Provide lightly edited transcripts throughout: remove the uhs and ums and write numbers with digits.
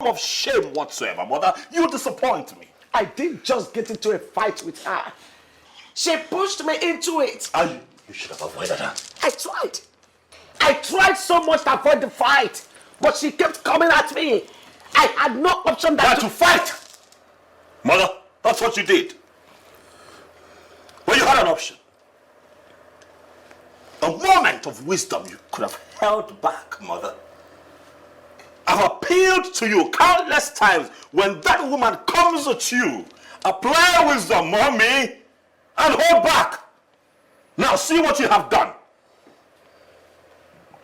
of shame whatsoever, mother. You disappoint me. I didn't just get into a fight with her. She pushed me into it. And you should have avoided her. I tried. I tried so much to avoid the fight, but she kept coming at me. I had no option than to fight. Mother, that's what you did. Well, you had an option. A moment of wisdom you could have held back, mother. I've appealed to you countless times. When that woman comes at you, apply wisdom, mommy, and hold back. Now see what you have done.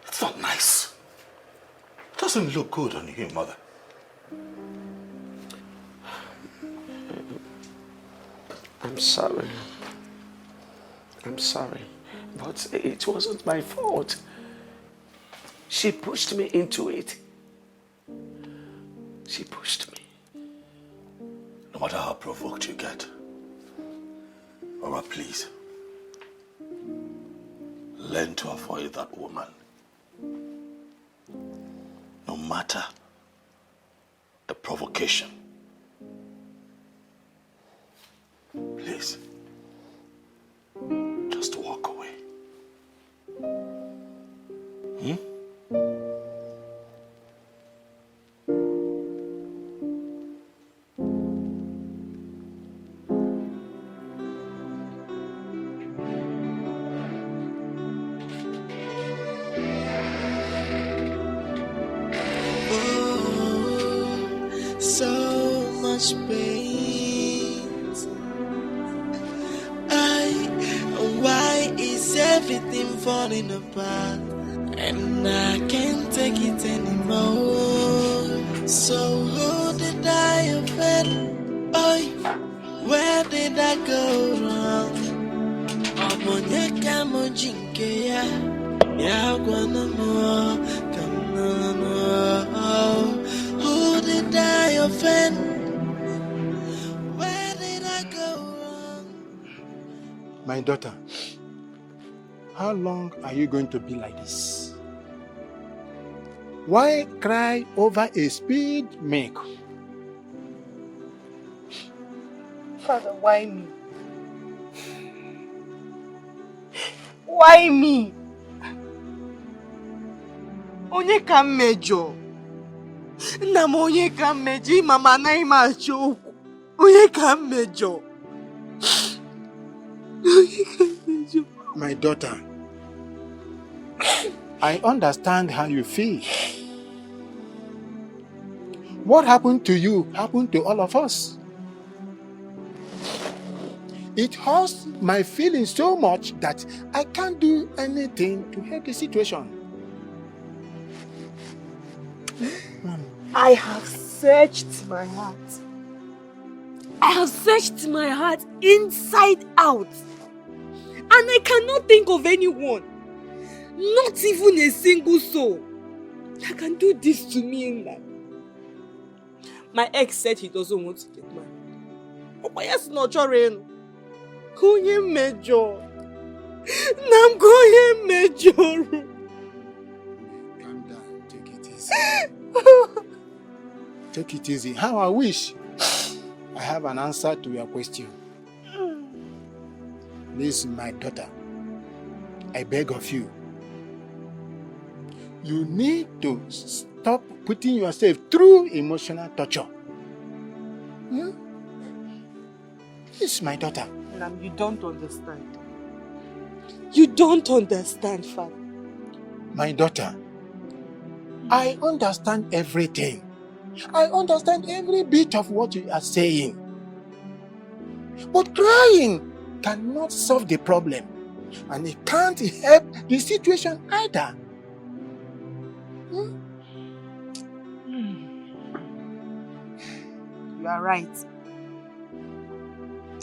It's not nice. It doesn't look good on you, mother. I'm sorry. I'm sorry. But it wasn't my fault. She pushed me into it. She pushed me. No matter how provoked you get, Mama, please, learn to avoid that woman. No matter the provocation. Please, just walk away. So much pain. Why is everything falling apart? And I can't take it anymore. So who did I offend? Oh, where did I go wrong? Omonyeka mojinke ya gwana mo kamano. Who did I offend? Where did I go wrong? My daughter, how long are you going to be like this? Why cry over a spilled milk? Father, why me? Why me? Onye ka mmejọ? Nna m onye ka mmejọ? Mama anaghị m achọ okwu. Onye ka mmejọ? My daughter, I understand how you feel. What happened to you happened to all of us. It hurts my feelings so much that I can't do anything to help the situation. I have searched my heart. I have searched my heart inside out. And I cannot think of anyone, not even a single soul, that can do this to me in life. My ex said he doesn't want to get married. Oh, yes, no, Jorin. Konye major. Nam konye major. Calm down, take it easy. Take it easy. How I wish I have an answer to your question. Listen, my daughter, I beg of you. You need to stop putting yourself through emotional torture. Yes, my daughter. Nam, you don't understand. You don't understand, Father. My daughter, I understand everything. I understand every bit of what you are saying. But crying cannot solve the problem. And it can't help the situation either. You are right.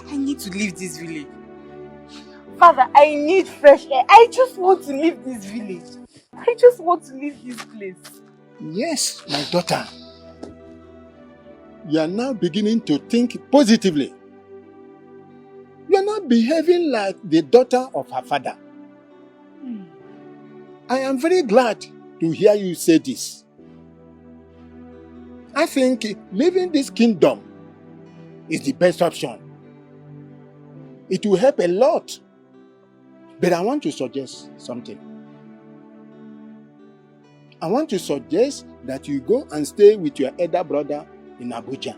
I need to leave this village. Father, I need fresh air. I just want to leave this village. I just want to leave this place. Yes, my daughter. You are now beginning to think positively. You are not behaving like the daughter of her father. I am very glad to hear you say this. I think leaving this kingdom is the best option. It will help a lot. But I want to suggest something. I want to suggest that you go and stay with your elder brother in Abuja.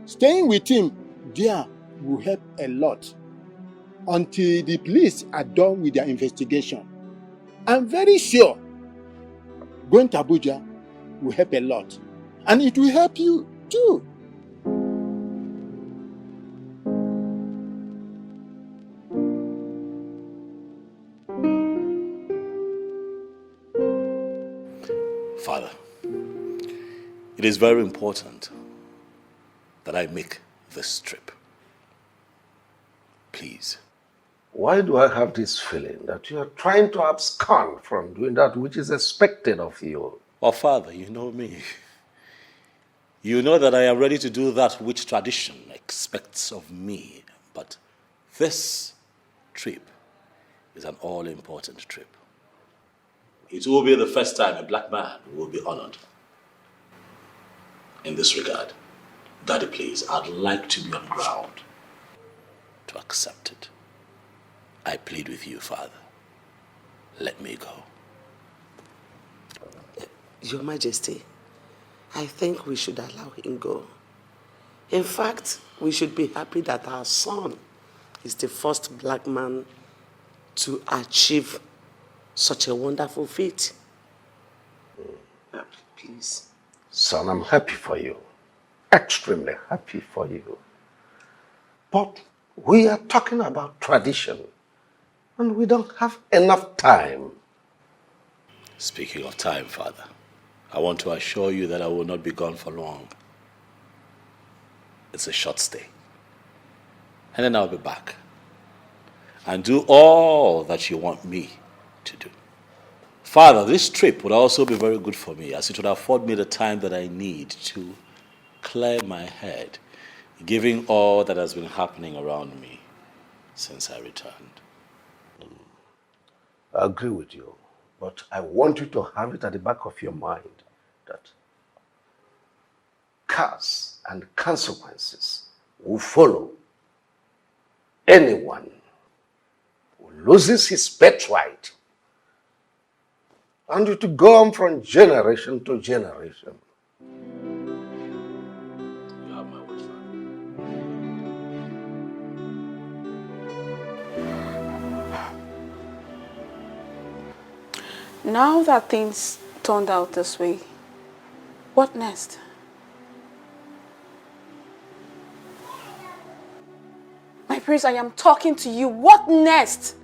Staying with him there will help a lot until the police are done with their investigation. I'm very sure going to Abuja will help a lot. And it will help you too. Father, it is very important that I make this trip. Please. Why do I have this feeling that you are trying to abscond from doing that which is expected of you? Well, Father, you know me. You know that I am ready to do that which tradition expects of me. But this trip is an all-important trip. It will be the first time a black man will be honored. In this regard, Daddy, please, I'd like to be on ground to accept it. I plead with you, Father. Let me go. Your Majesty, I think we should allow him go. In fact, we should be happy that our son is the first black man to achieve such a wonderful feat. Please. Son, I'm happy for you. Extremely happy for you. But we are talking about tradition, and we don't have enough time. Speaking of time, Father, I want to assure you that I will not be gone for long. It's a short stay. And then I'll be back and do all that you want me to do. Father, this trip would also be very good for me, as it would afford me the time that I need to clear my head, given all that has been happening around me since I returned. I agree with you, but I want you to have it at the back of your mind that curse and consequences will follow anyone who loses his birthright, and it will go on from generation to generation. You have my word, Father. Now that things turned out this way, what next? My prince, I am talking to you. What next?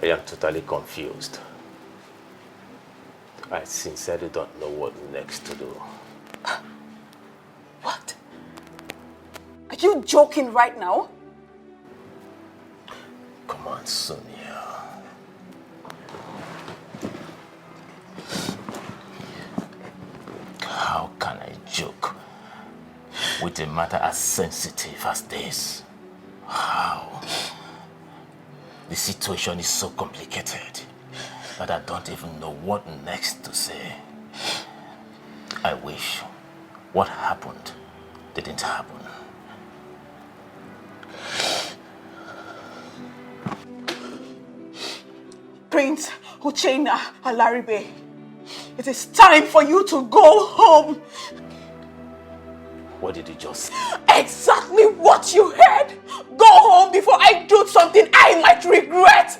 I am totally confused. I sincerely don't know what next to do. What? Are you joking right now? Come on, Sonia. How can I joke with a matter as sensitive as this? How? The situation is so complicated that I don't even know what next to say. I wish what happened didn't happen. Prince Uchenna Alaribe, it is time for you to go home. What did you just say? Exactly what you heard. Go home before I do something I might regret.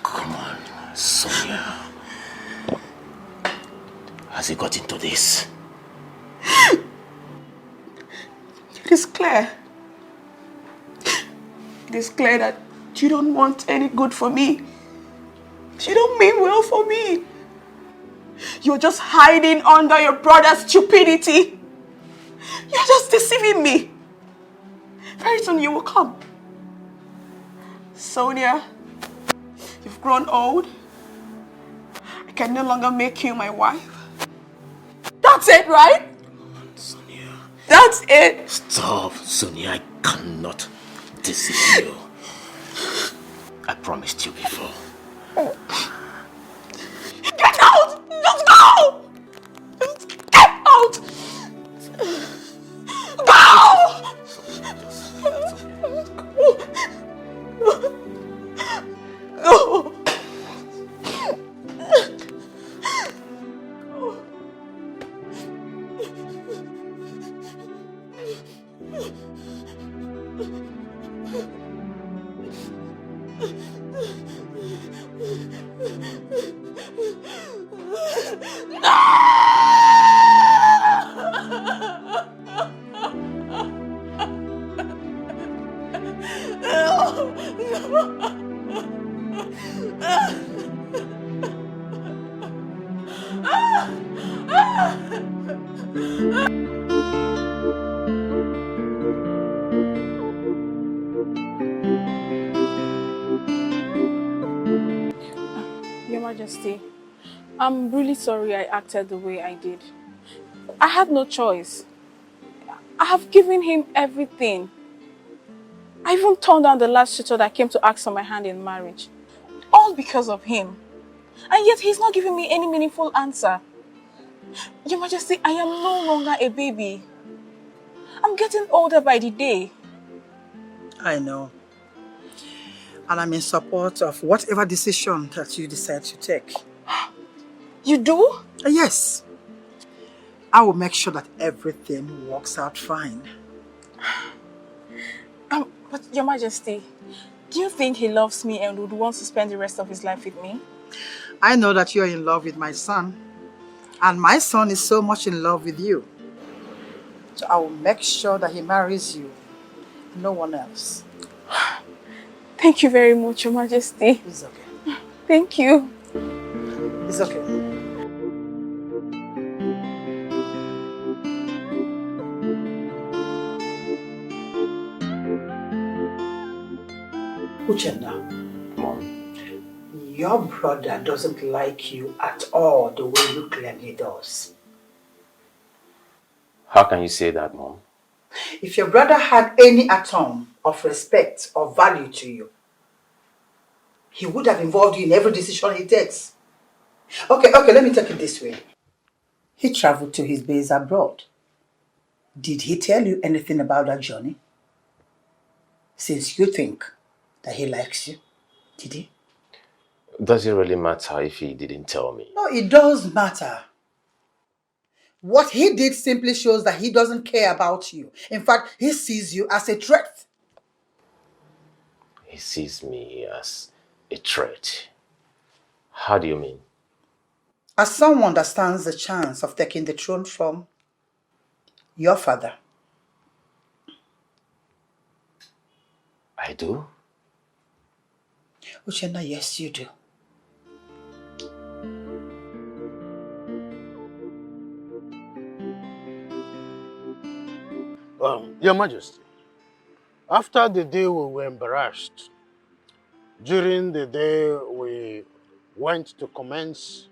Come on, Sonia. Has he got into this? It is clear. It is clear that you don't want any good for me. You don't mean well for me. You're just hiding under your brother's stupidity. You're just deceiving me. Very soon you will come. Sonia, you've grown old. I can no longer make you my wife. That's it, right? Sonia. That's it. Stop, Sonia. I cannot. This is you. I promised you before. Get out! Just go! Get out! Go! Go! Your Majesty, I'm really sorry I acted the way I did. I had no choice. I have given him everything. I even turned down the last suitor that came to ask for my hand in marriage. All because of him. And yet he's not giving me any meaningful answer. Your Majesty, I am no longer a baby. I'm getting older by the day. I know. And I'm in support of whatever decision that you decide to take. You do? Yes. I will make sure that everything works out fine. But Your Majesty, do you think he loves me and would want to spend the rest of his life with me? I know that you're in love with my son. And my son is so much in love with you. So I will make sure that he marries you. No one else. Thank you very much, Your Majesty. It's okay. Thank you. It's okay. Uchenna, Mom, your brother doesn't like you at all the way you claim he does. how can you say that, Mom? If your brother had any atom of respect or value to you, he would have involved you in every decision he takes. Okay, let me take it this way. He traveled to his base abroad. Did he tell you anything about that journey? Since you think that he likes you, did he? Does it really matter if he didn't tell me? No, it does matter. What he did simply shows that he doesn't care about you. In fact, he sees you as a threat. He sees me as a threat. How do you mean? As someone that stands the chance of taking the throne from your father. I do? Uchenna, yes, you do. Your Majesty, after the day we were embarrassed, during the day we went to commence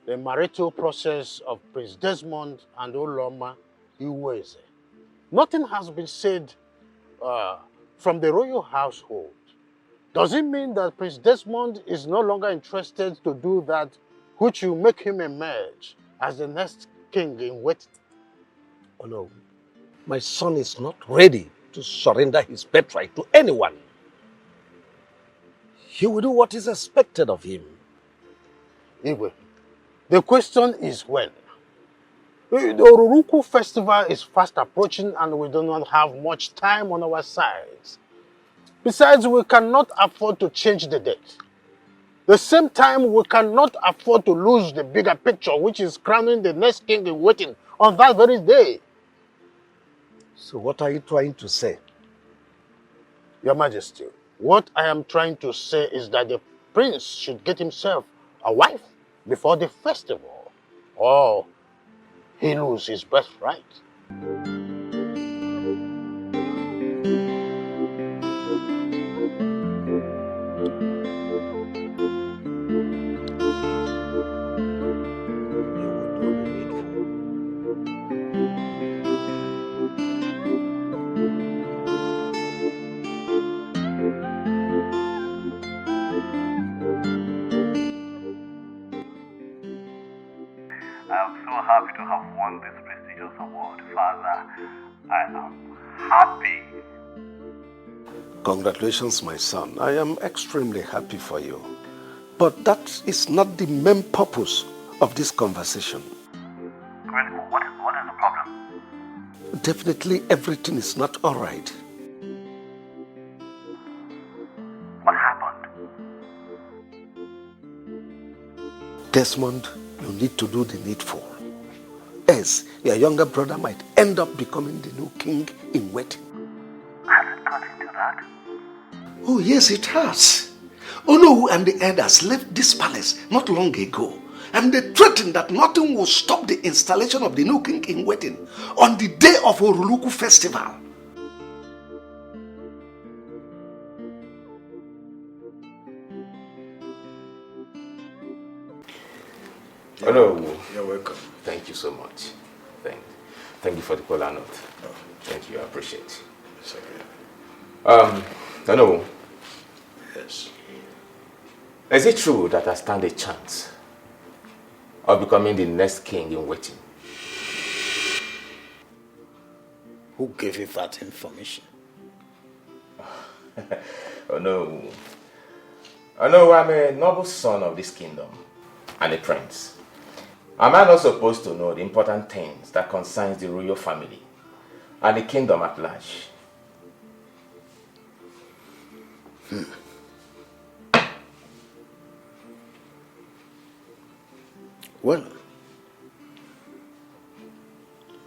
the marital process of Prince Desmond and Oloma Iweze, nothing has been said from the royal household. Does it mean that Prince Desmond is no longer interested to do that which will make him emerge as the next king in waiting? Oh no, my son is not ready to surrender his birthright to anyone. He will do what is expected of him. Iyke, the question is when. The Oruruku festival is fast approaching and we do not have much time on our sides. Besides, we cannot afford to change the date. The same time, we cannot afford to lose the bigger picture, which is crowning the next king in waiting on that very day. So what are you trying to say? Your Majesty, what I am trying to say is that the prince should get himself a wife before the festival, or he loses his birthright. won this prestigious award. Father, I am happy. Congratulations, my son. I am extremely happy for you. But that is not the main purpose of this conversation. Really, what is the problem? Definitely everything is not all right. What happened? Desmond, you need to do the needful. Else, your younger brother might end up becoming the new king in waiting. Has it got into that? Oh, yes, it has. Onowu and the elders left this palace not long ago, and they threatened that nothing will stop the installation of the new king in waiting on the day of Oruluku festival. Hello. You're welcome. Thank you so much. Thank you for the caller note. Oh. Thank you, I appreciate it. It's okay. Hello. Yes. Is it true that I stand a chance of becoming the next king in waiting? Who gave you that information? Oh no. Oh no, I'm a noble son of this kingdom and a prince. Am I not supposed to know the important things that concerns the royal family and the kingdom at large? Well,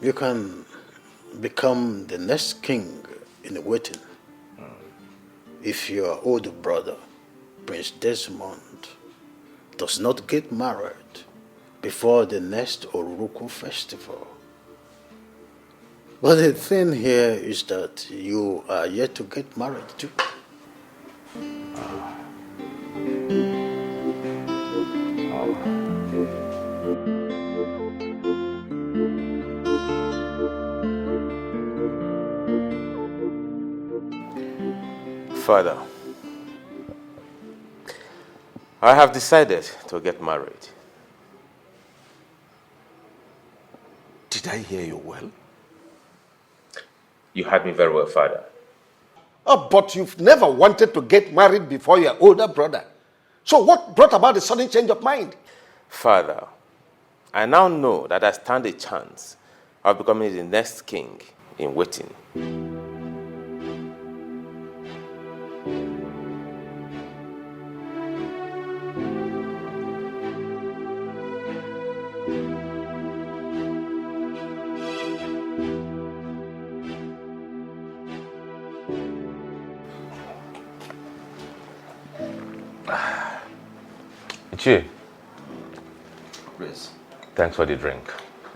you can become the next king in the waiting if your older brother, Prince Desmond, does not get married before the next Oruruku festival. But the thing here is that you are yet to get married too. Father, I have decided to get married. Did I hear you well? You heard me very well, Father. Oh, but you've never wanted to get married before your older brother. So what brought about the sudden change of mind? Father, I now know that I stand a chance of becoming the next king in waiting. Iyke. Please. Thanks for the drink.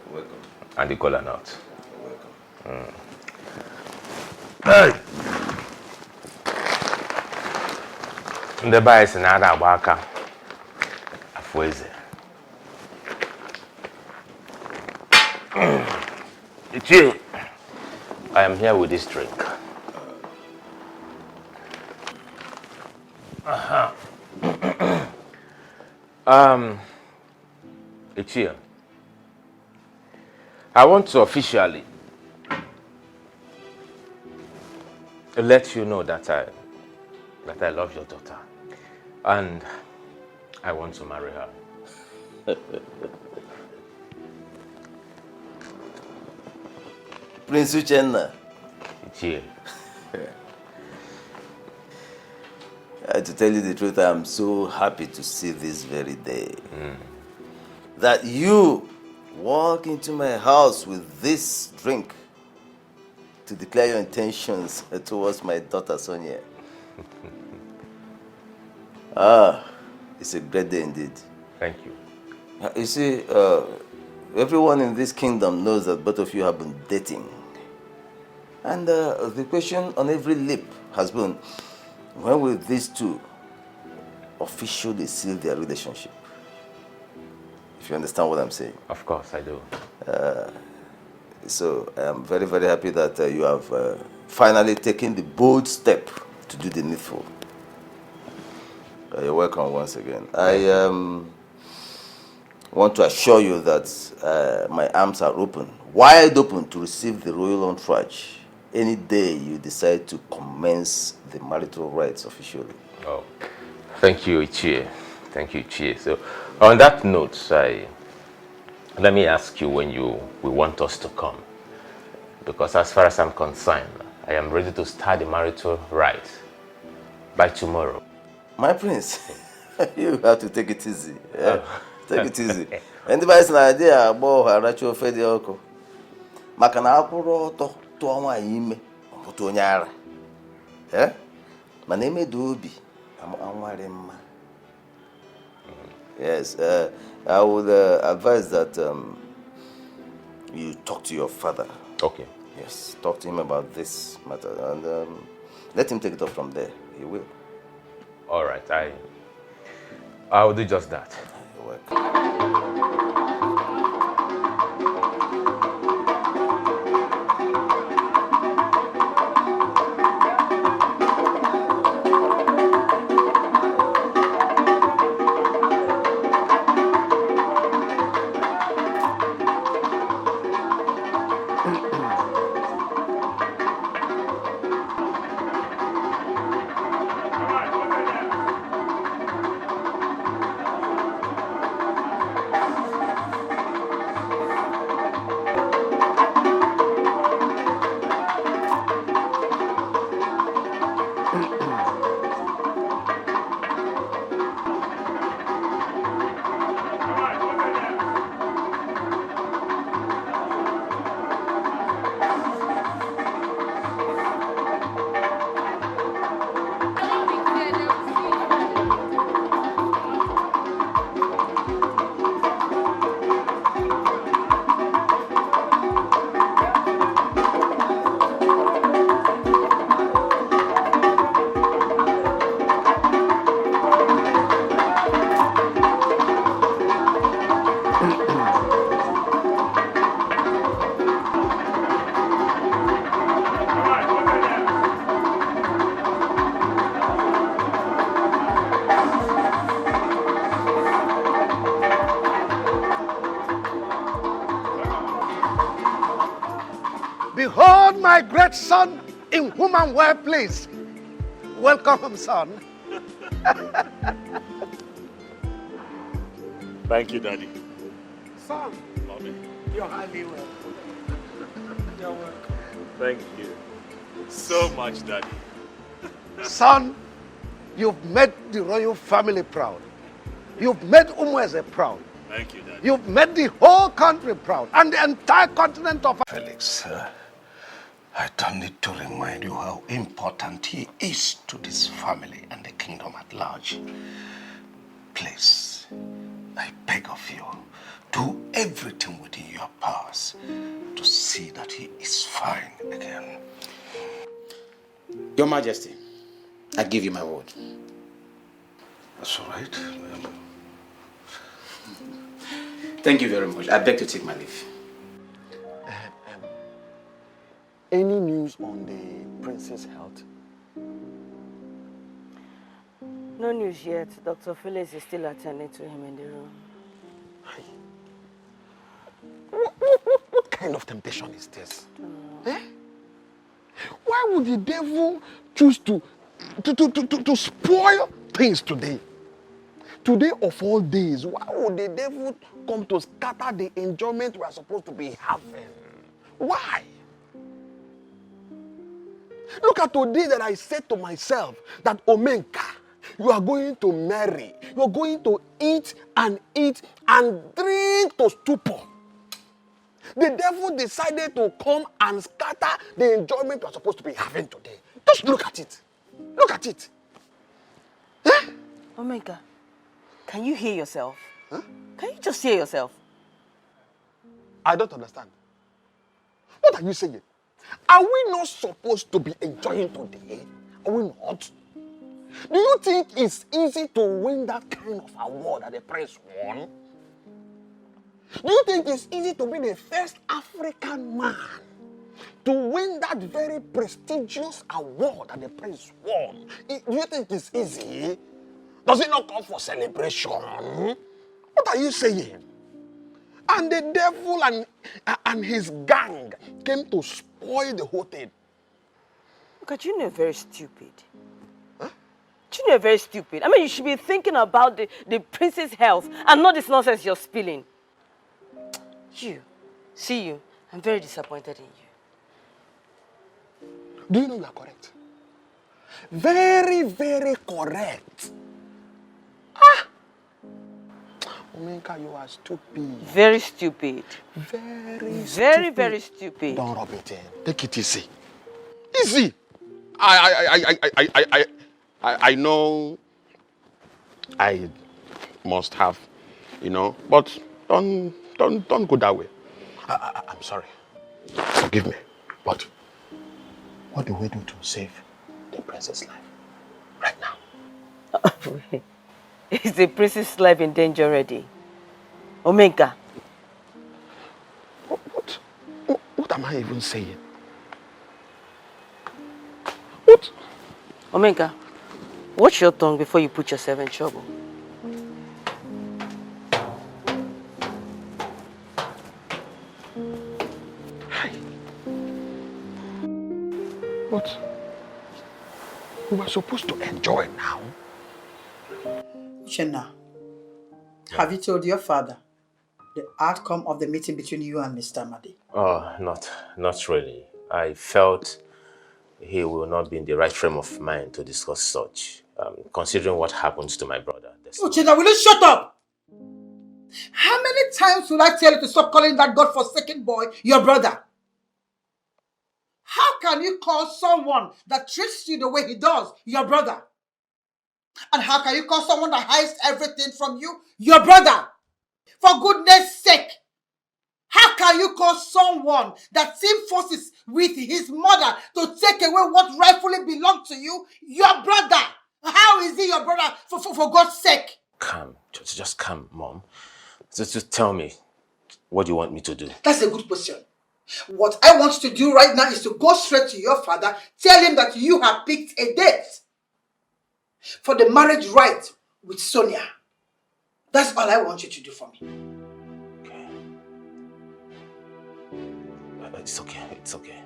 You're welcome. And the cola nut. You're welcome. Hey! The buy is another waka. Afweze. Iyke, I am here with this drink. Iyke, I want to officially let you know that I love your daughter and I want to marry her. Prince Uchenna. Iyke. To tell you the truth, I'm so happy to see this very day. That you walk into my house with this drink to declare your intentions towards my daughter Sonia. It's a great day indeed. Thank you. You see, everyone in this kingdom knows that both of you have been dating. And the question on every lip has been, when will these two officially seal their relationship? If you understand what I'm saying. Of course, I do. So I'm very, very happy that you have finally taken the bold step to do the needful. You're welcome once again. I want to assure you that my arms are open, wide open to receive the royal entourage any day you decide to commence the marital rights officially. Oh, thank you, Iyke. Thank you, Iyke. So, on that note, let me ask you when you will want us to come. Because as far as I'm concerned, I am ready to start the marital rights by tomorrow. My prince, you have to take it easy. Yeah? Take it easy. Anybody's an idea about Rachael Fedrick. Makana akwụrụ ọtọ tụọ nwaanyị ime ọpụta onye ara. Eh? Mana emedu obi anware mma. Yes, I would advise that you talk to your father. Okay. Yes, talk to him about this matter and let him take it up from there. He will. All right, I will do just that. You're welcome. Behold my great son in whom I'm well pleased. Welcome, son. Thank you, Daddy. Son, Mommy. you're highly welcome. You're welcome. Thank you so much, Daddy. Son, you've made the royal family proud. You've made Umweze proud. Thank you, Daddy. You've made the whole country proud and the entire continent of Felix, I don't need to remind you how important he is to this family and the kingdom at large. Please, I beg of you, do everything within your powers to see that he is fine again. Your Majesty, I give you my word. That's all right. Thank you very much. I beg to take my leave. Any news on the prince's health? No news yet. Dr. Felix is still attending to him in the room. What kind of temptation is this? Eh? Why would the devil choose to spoil things today? Today of all days, why would the devil come to scatter the enjoyment we are supposed to be having? Why? Look at today that I said to myself that Omenka, you are going to marry. You are going to eat and drink to stupor. The devil decided to come and scatter the enjoyment we are supposed to be having today. Just look at it. Look at it. Eh? Omega, can you hear yourself? Huh? Can you just hear yourself? I don't understand. What are you saying? Are we not supposed to be enjoying today? Are we not? Do you think it's easy to win that kind of award that the prince won? Do you think it's easy to be the first African man to win that very prestigious award that the prince won? Do you think it's easy? Does it not come for celebration? What are you saying? And the devil and his gang came to spoil the whole thing. Look, you know, very stupid. Huh? You know, very stupid. I mean, you should be thinking about the prince's health and not this nonsense you're spilling. See, I'm very disappointed in you. Do you know you are correct? Very, very correct. Omenka, you are stupid. Very stupid. Very stupid. Don't rub it in. Take it easy. Easy. I know I must have, but don't go that way. I'm sorry. Forgive me. But what do we do to save the princess' life right now? Is the princess' life in danger already? Omenka. What am I even saying? What? Omenka, watch your tongue before you put yourself in trouble. But we were supposed to enjoy now. Uchenna, have you told your father the outcome of the meeting between you and Mr. Amadi? Oh, not really. I felt he will not be in the right frame of mind to discuss such, considering what happens to my brother. Uchenna, will you shut up? How many times will I tell you to stop calling that God-forsaken boy your brother? How can you call someone that treats you the way he does your brother? And how can you call someone that hides everything from you your brother? For goodness sake, how can you call someone that team forces with his mother to take away what rightfully belongs to you your brother? How is he your brother, for God's sake? Calm. Just calm, Mom. Just tell me, what do you want me to do? That's a good question. What I want to do right now is to go straight to your father, tell him that you have picked a date for the marriage rite with Sonia. That's all I want you to do for me. Okay. It's okay.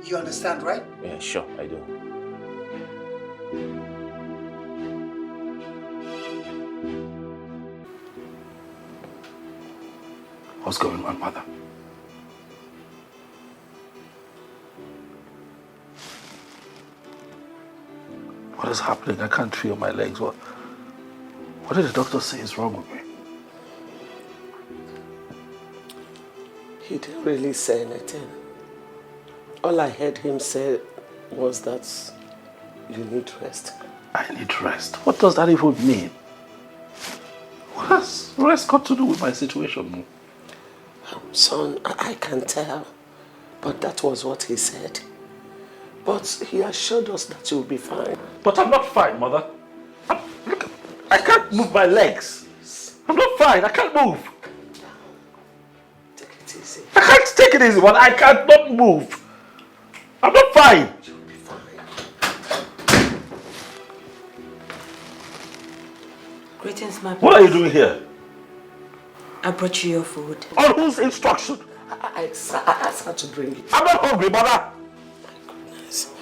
You understand, right? Yeah, sure, I do. What's going on, Mother? What is happening? I can't feel my legs. What did the doctor say is wrong with me? He didn't really say anything. All I heard him say was that you need rest. I need rest? What does that even mean? What has rest got to do with my situation? Son, I can tell, but that was what he said. But he assured us that you'll be fine. But I'm not fine, Mother. Look, I can't move my legs. I'm not fine. I can't move. Take it easy. I can't take it easy, but I can't not move. I'm not fine. You'll be fine. Greetings, my What are you doing here? I brought you your food. On whose instruction? I asked her to bring it. I'm not hungry, Mother. My goodness.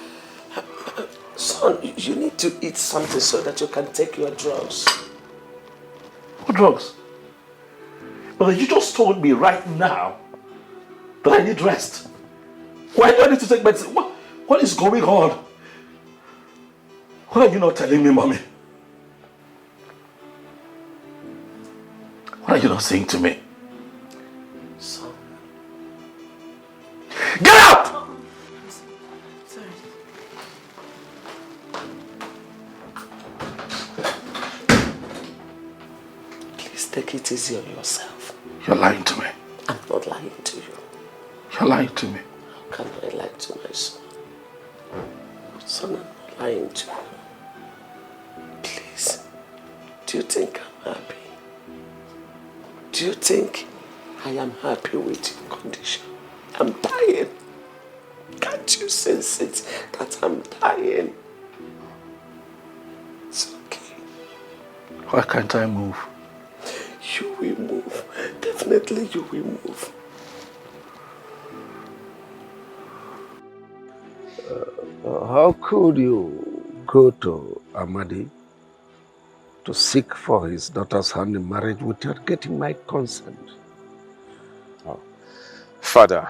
Son, you need to eat something so that you can take your drugs. What drugs? Mother, you just told me right now that I need rest. Why do I need to take medicine? What is going on? What are you not telling me, Mommy? What are you not saying to me? Son. Get out! Sorry. Please take it easy on yourself. You're lying to me. I'm not lying to you. You're lying to me. How can I lie to my son? Son, I'm not lying to you. Please, do you think I'm happy? Do you think I am happy with your condition? I'm dying. Can't you sense it that I'm dying? It's okay. Why can't I move? You will move. Definitely. definitely you will move. How could you go to Amadi to seek for his daughter's hand in marriage without getting my consent? Oh. Father,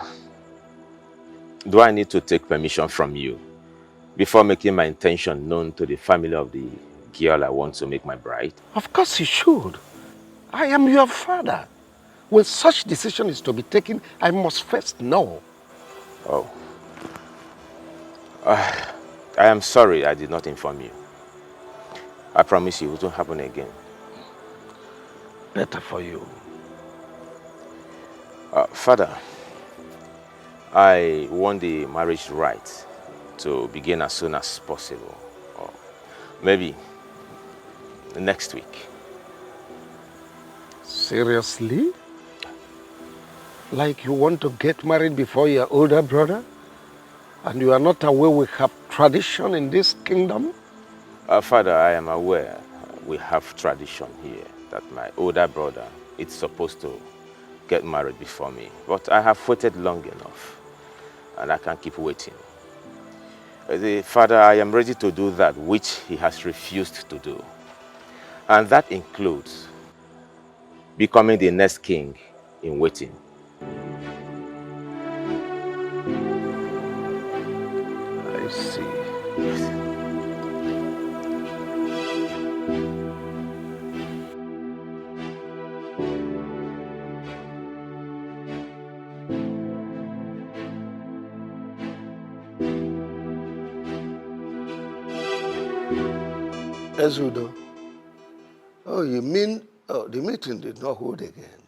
do I need to take permission from you before making my intention known to the family of the girl I want to make my bride? Of course you should. I am your father. When such decision is to be taken, I must first know. Oh. I am sorry I did not inform you. I promise you it won't happen again. Better for you. Father, I want the marriage rite to begin as soon as possible. Or maybe next week. Seriously? Like you want to get married before your older brother? And you are not aware we have tradition in this kingdom? Father, I am aware we have tradition here that my older brother is supposed to get married before me. But I have waited long enough and I can't keep waiting. Father, I am ready to do that which he has refused to do. And that includes becoming the next king in waiting. I see. Ezudo. Oh, you mean the meeting did not hold again?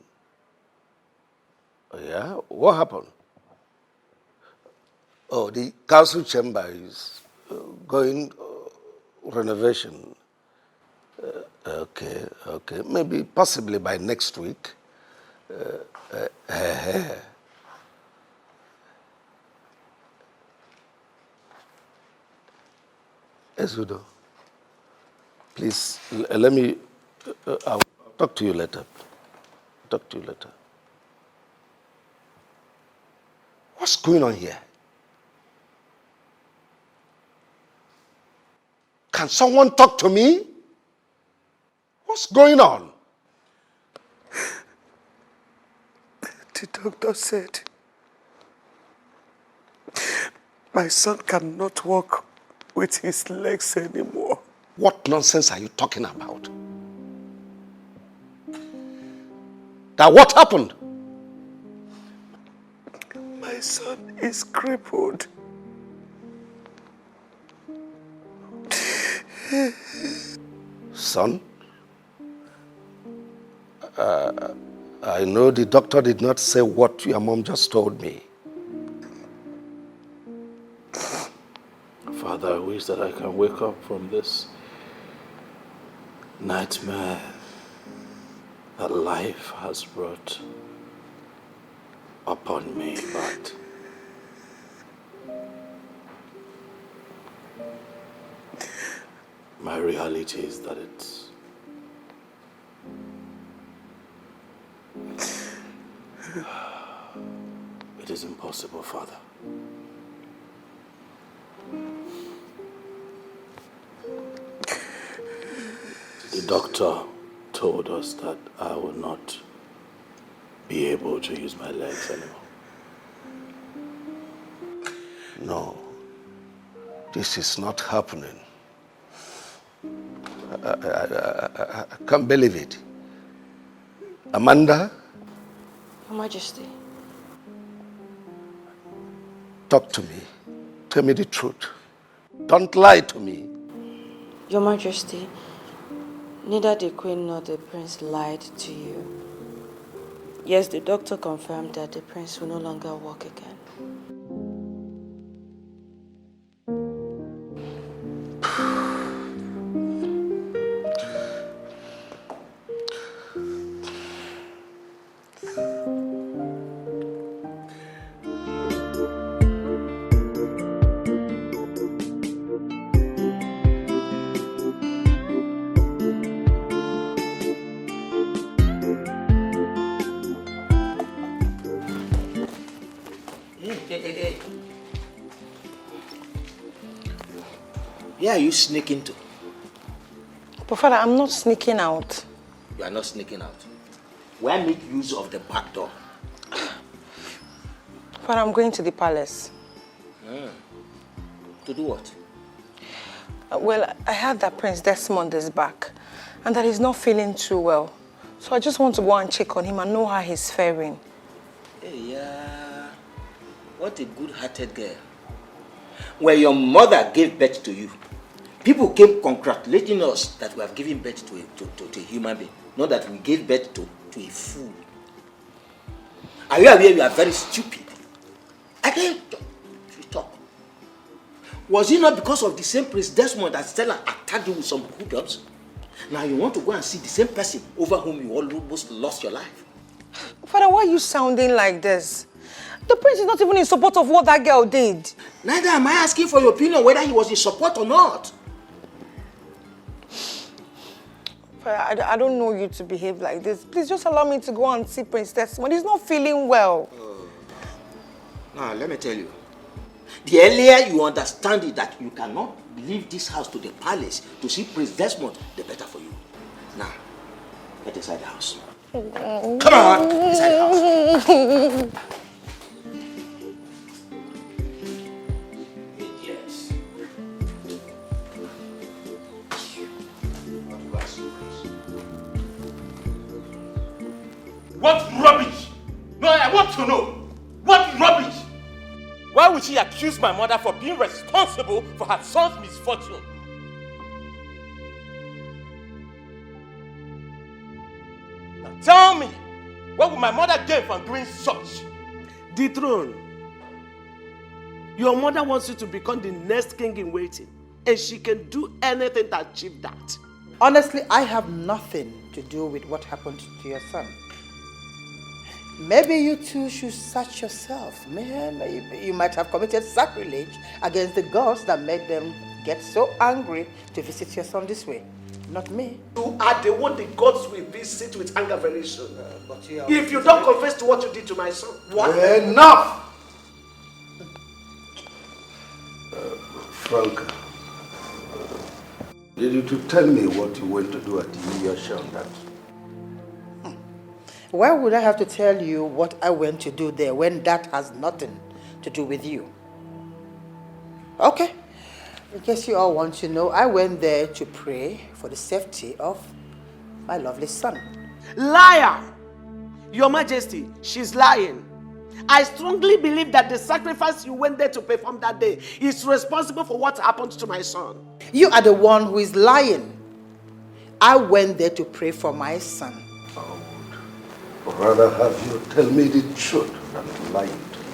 Oh, yeah? What happened? Oh, the council chamber is going renovation. Okay. Maybe possibly by next week. Ezudo, please let me. I'll talk to you later. What's going on here? Can someone talk to me? What's going on? The doctor said my son cannot walk with his legs anymore. What nonsense are you talking about? Now what happened? My son is crippled. Son? I know the doctor did not say what your mom just told me. Father, I wish that I can wake up from this nightmare that life has brought upon me, but my reality is that it is impossible, Father. The doctor told us that I will not be able to use my legs anymore. No, this is not happening. I can't believe it. Amanda? Your Majesty. Talk to me. Tell me the truth. Don't lie to me. Your Majesty, neither the Queen nor the Prince lied to you. Yes, the doctor confirmed that the Prince will no longer walk again. Where are you sneaking to? But Father, I'm not sneaking out. You are not sneaking out. Why make use of the back door? Father, I'm going to the palace. To do what? Well, I heard that Prince Desmond is back and that he's not feeling too well. So I just want to go and check on him and know how he's faring. Hey, yeah. What a good-hearted girl. When your mother gave birth to you, people came congratulating us that we have given birth to a human being, not that we gave birth to a fool. Are you aware you are very stupid? I can't talk. Was it not because of the same Prince Desmond that Stella attacked you with some hookups? Now you want to go and see the same person over whom you almost lost your life? Father, why are you sounding like this? The prince is not even in support of what that girl did. Neither am I asking for your opinion whether he was in support or not. Father, I don't know you to behave like this. Please just allow me to go and see Prince Desmond. He's not feeling well. Now, let me tell you. The earlier you understand it that you cannot leave this house to the palace to see Prince Desmond, the better for you. Now, get inside the house. Come on, inside the house. Yes. What rubbish? No, I want to know. What rubbish? Why would she accuse my mother for being responsible for her son's misfortune? Now tell me, what would my mother gain from doing such? The throne. Your mother wants you to become the next king in waiting, and she can do anything to achieve that. Honestly, I have nothing to do with what happened to your son. Maybe you two should search yourself. Man, you might have committed sacrilege against the gods that made them get so angry to visit your son this way. Not me. You are the one the gods will visit with anger very soon. If you don't confess to what you did to my son, what? Enough! Franca, did you to tell me what you went to do at the New Year show? Why would I have to tell you what I went to do there when that has nothing to do with you? Okay. In case you all want to know, I went there to pray for the safety of my lovely son. Liar! Your Majesty, she's lying. I strongly believe that the sacrifice you went there to perform that day is responsible for what happened to my son. You are the one who is lying. I went there to pray for my son. Or rather have you tell me the truth than lying to me.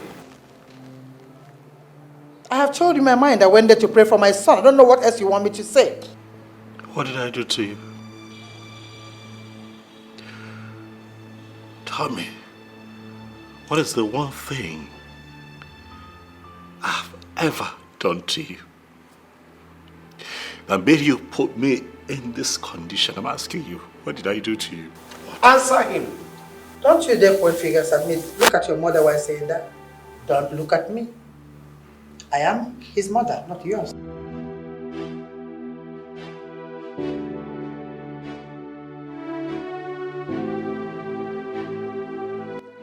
I have told you my mind. I went there to pray for my son. I don't know what else you want me to say. What did I do to you? Tell me, what is the one thing I've ever done to you that made you put me in this condition? I'm asking you, what did I do to you? Answer him. Don't you dare point fingers at me. Look at your mother while saying that. Don't look at me. I am his mother, not yours.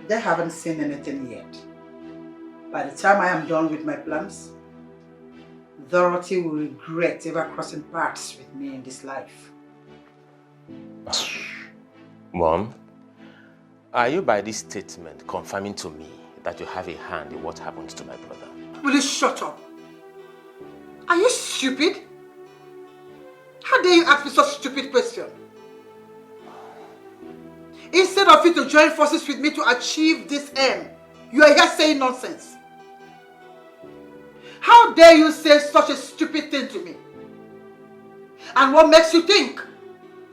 They haven't seen anything yet. By the time I am done with my plans, Dorothy will regret ever crossing paths with me in this life. Mom, are you by this statement confirming to me that you have a hand in what happened to my brother? Will you shut up? Are you stupid? How dare you ask me such a stupid question? Instead of you to join forces with me to achieve this aim, you are here saying nonsense. How dare you say such a stupid thing to me? And what makes you think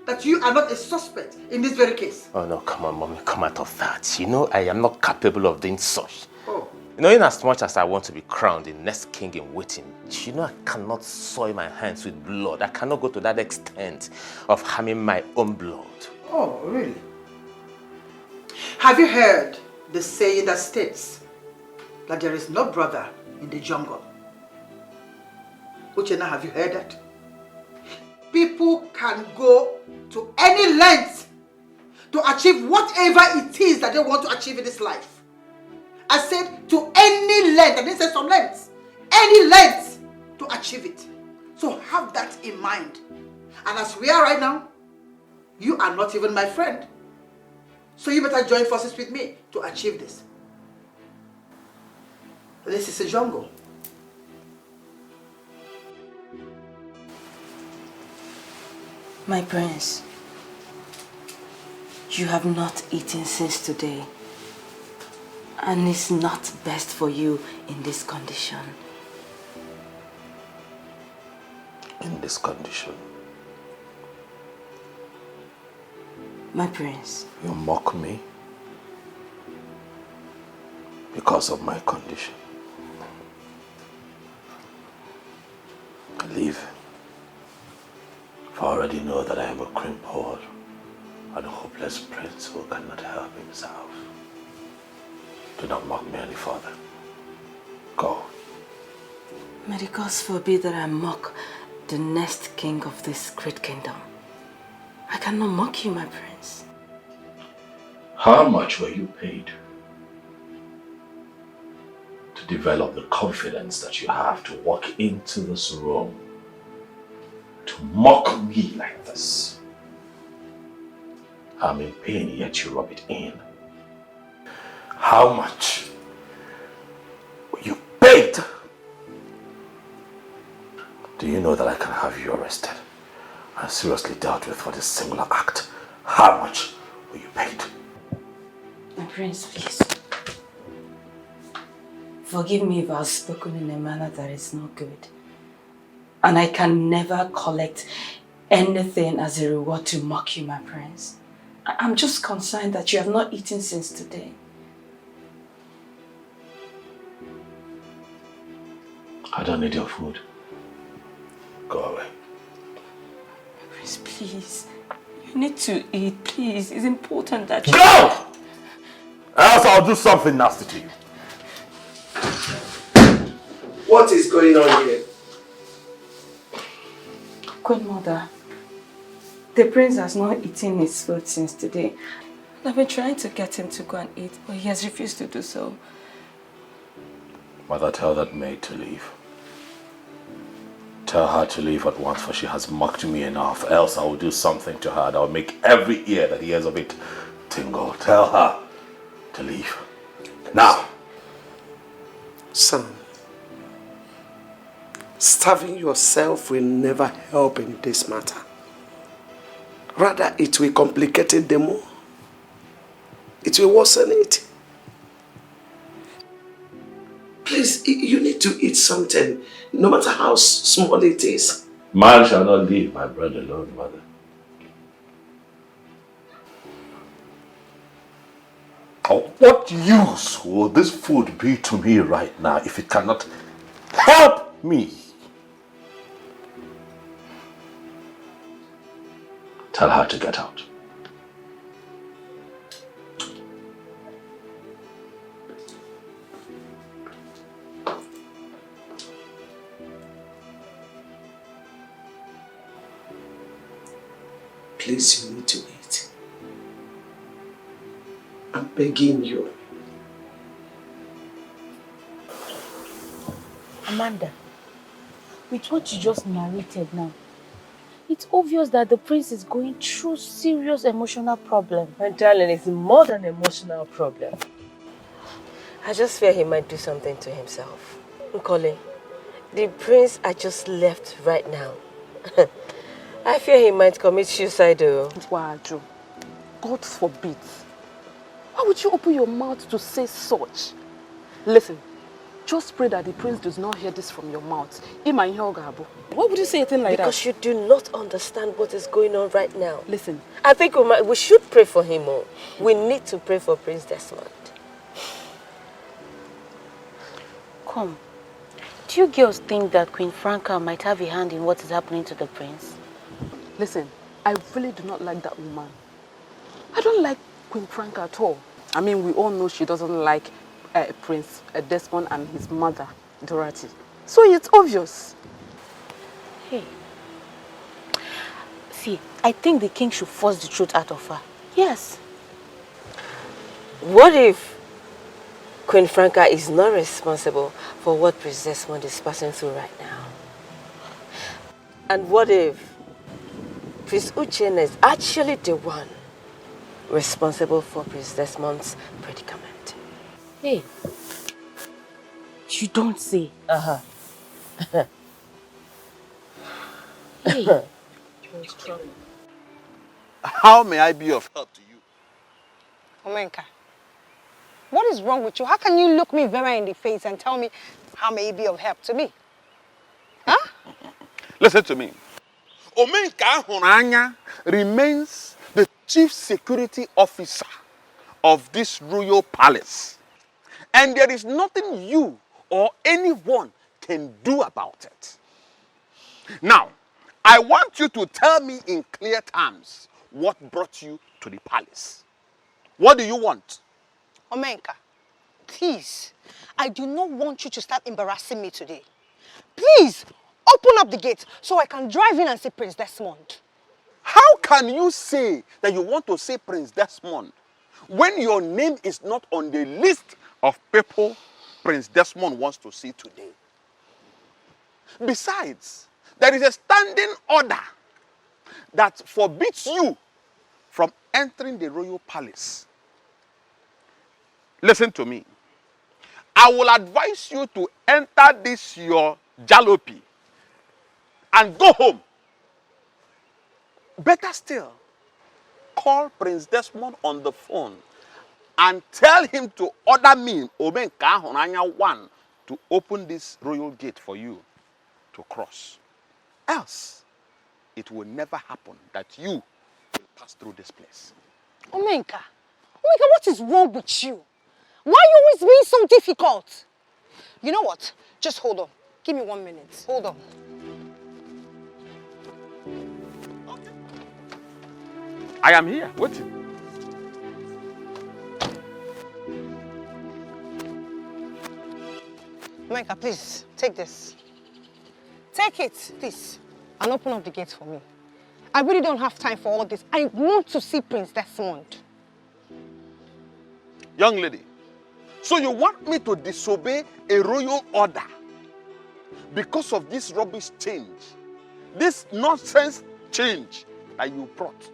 that you are not a suspect in this very case? Oh no, come on, Mommy, come out of that. You know I am not capable of doing such. Oh. You know, in as much as I want to be crowned the next king in waiting, you know I cannot soil my hands with blood. I cannot go to that extent of harming my own blood. Oh, really? Have you heard the saying that states that there is no brother in the jungle? Uchenna, have you heard that? People can go to any length to achieve whatever it is that they want to achieve in this life. I said to any length, I didn't say some lengths. Any length to achieve it. So have that in mind. And as we are right now, you are not even my friend. So you better join forces with me to achieve this. This is a jungle. My prince, you have not eaten since today. And it's not best for you in this condition. In this condition? My prince. You mock me because of my condition. Leave. I already know that I am a crippled and a hopeless prince who cannot help himself. Do not mock me any further. Go. May the gods forbid that I mock the next king of this great kingdom. I cannot mock you, my prince. How much were you paid to develop the confidence that you have to walk into this room to mock me like this? I'm in pain, yet you rub it in. How much were you paid? Do you know that I can have you arrested and seriously dealt with for this singular act? How much were you paid? My prince, please. Forgive me if I've spoken in a manner that is not good. And I can never collect anything as a reward to mock you, my prince. I'm just concerned that you have not eaten since today. I don't need your food. Go away. Prince, please. You need to eat, please. It's important that you... Go! Else I'll do something nasty to you. What is going on here? Queen Mother, the prince has not eaten his food since today. I've been trying to get him to go and eat, but he has refused to do so. Mother, tell that maid to leave. Tell her to leave at once, for she has mocked me enough. Else I will do something to her that will make every ear that hears of it tingle. Tell her to leave. Now. Son, starving yourself will never help in this matter. Rather, it will complicate it the more. It will worsen it. Please, you need to eat something, no matter how small it is. Man shall not leave my bread alone, mother. What use will this food be to me right now if it cannot help me? Tell her to get out. Please, you need to eat. I'm begging you. Amanda, with what you just narrated now, it's obvious that the prince is going through serious emotional problem. My darling, it's more than an emotional problem. I just fear he might do something to himself. Nkole, the prince I just left right now. I fear he might commit suicide though. Waju, God forbid. Why would you open your mouth to say such? Listen, just pray that the prince does not hear this from your mouth. Why would you say a thing like that? Because you do not understand what is going on right now. Listen. I think we should pray for him more. We need to pray for Prince Desmond. Come, do you girls think that Queen Franca might have a hand in what is happening to the prince? Listen, I really do not like that woman. I don't like Queen Franca at all. I mean, we all know she doesn't like Prince Desmond and his mother, Dorothy. So it's obvious. Hey, See, I think the king should force the truth out of her. Yes. What if Queen Franca is not responsible for what Princess Desmond is passing through right now? And what if Prince Uchenna is actually the one responsible for Prince Desmond's predicament? Hey, you don't say. Uh-huh. Hey. How may I be of help to you? Omenka, what is wrong with you? How can you look me very in the face and tell me how may it be of help to me? Huh? Listen to me. Omenka Honanya remains the chief security officer of this royal palace. And there is nothing you or anyone can do about it. Now, I want you to tell me in clear terms what brought you to the palace. What do you want? Omenka, please, I do not want you to start embarrassing me today. Please, open up the gate so I can drive in and see Prince Desmond. How can you say that you want to see Prince Desmond when your name is not on the list of people Prince Desmond wants to see today? Besides, there is a standing order that forbids you from entering the royal palace. Listen to me. I will advise you to enter this your jalopy and go home. Better still, call Prince Desmond on the phone and tell him to order me, Omenka Honanya 1, to open this royal gate for you to cross. Else, it will never happen that you will pass through this place. Omenka, what is wrong with you? Why are you always being so difficult? You know what? Just hold on. Give me 1 minute. Hold on. Okay. I am here, waiting. Omenka, please, take this. Take it, please, and open up the gate for me. I really don't have time for all this. I want to see Prince Desmond. Young lady, so you want me to disobey a royal order because of this rubbish change, this nonsense change that you brought?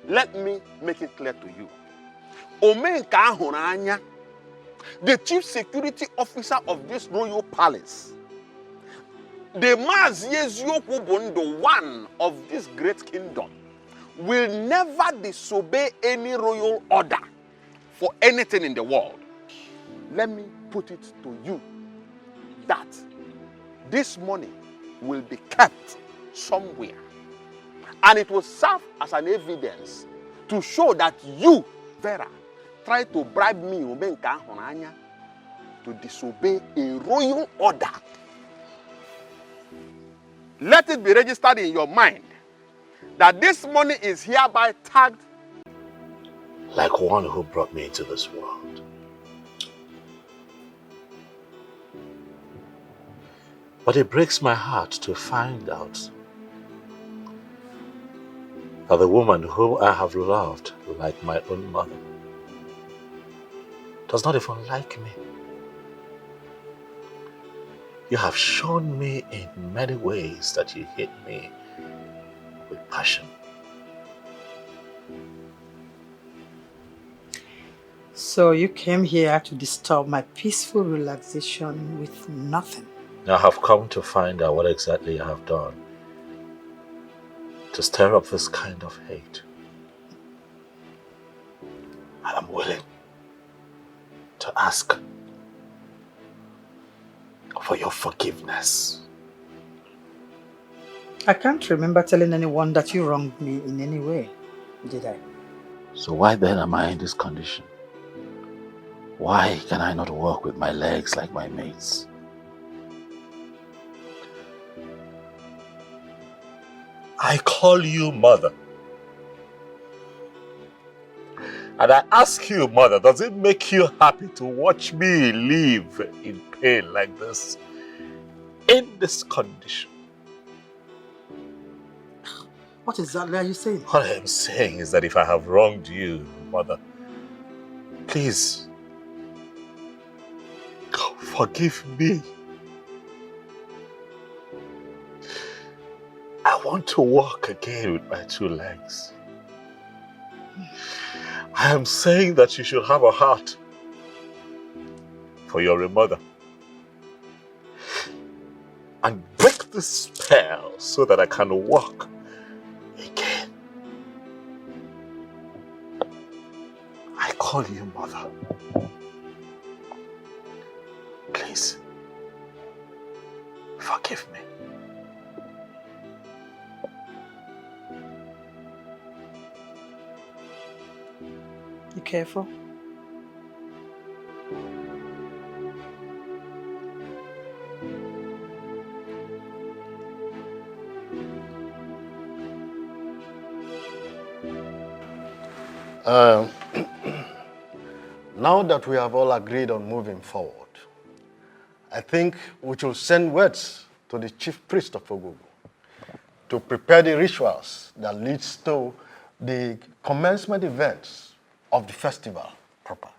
Let me make it clear to you. Omenka Honanya, the chief security officer of this royal palace, the the one of this great kingdom, will never disobey any royal order for anything in the world. Let me put it to you that this money will be kept somewhere, and it will serve as an evidence to show that you, Vera, tried to bribe me, Omenka Honanya, to disobey a royal order. Let it be registered in your mind that this money is hereby tagged like one who brought me into this world. But it breaks my heart to find out that the woman whom I have loved like my own mother does not even like me. You have shown me in many ways that you hate me with passion. So you came here to disturb my peaceful relaxation with nothing. I have come to find out what exactly you have done to stir up this kind of hate. And I'm willing to ask for your forgiveness. I can't remember telling anyone that you wronged me in any way, did I? So why then am I in this condition? Why can I not walk with my legs like my mates? I call you mother. And I ask you, mother, does it make you happy to watch me live in pain like this? in this condition. What exactly are you saying? What I am saying is that if I have wronged you, Mother, please, forgive me. I want to walk again with my 2 legs. I am saying that you should have a heart for your mother and break the spell so that I can walk again. I call you Mother. Please, forgive me. You careful? Now that we have all agreed on moving forward, I think we should send words to the chief priest of Ogogo to prepare the rituals that leads to the commencement events of the festival proper.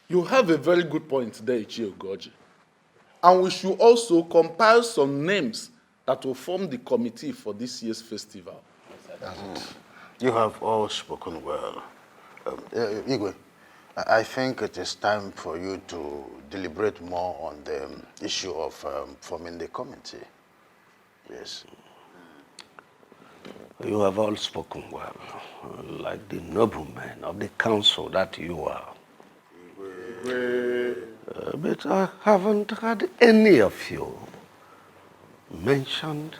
You have a very good point there, Ichie Ogoji. And we should also compile some names that will form the committee for this year's festival. That's it. You have all spoken well. Iyke, I think it is time for you to deliberate more on the issue of forming the committee. Yes. You have all spoken well, like the noblemen of the council that you are. But I haven't had any of you mentioned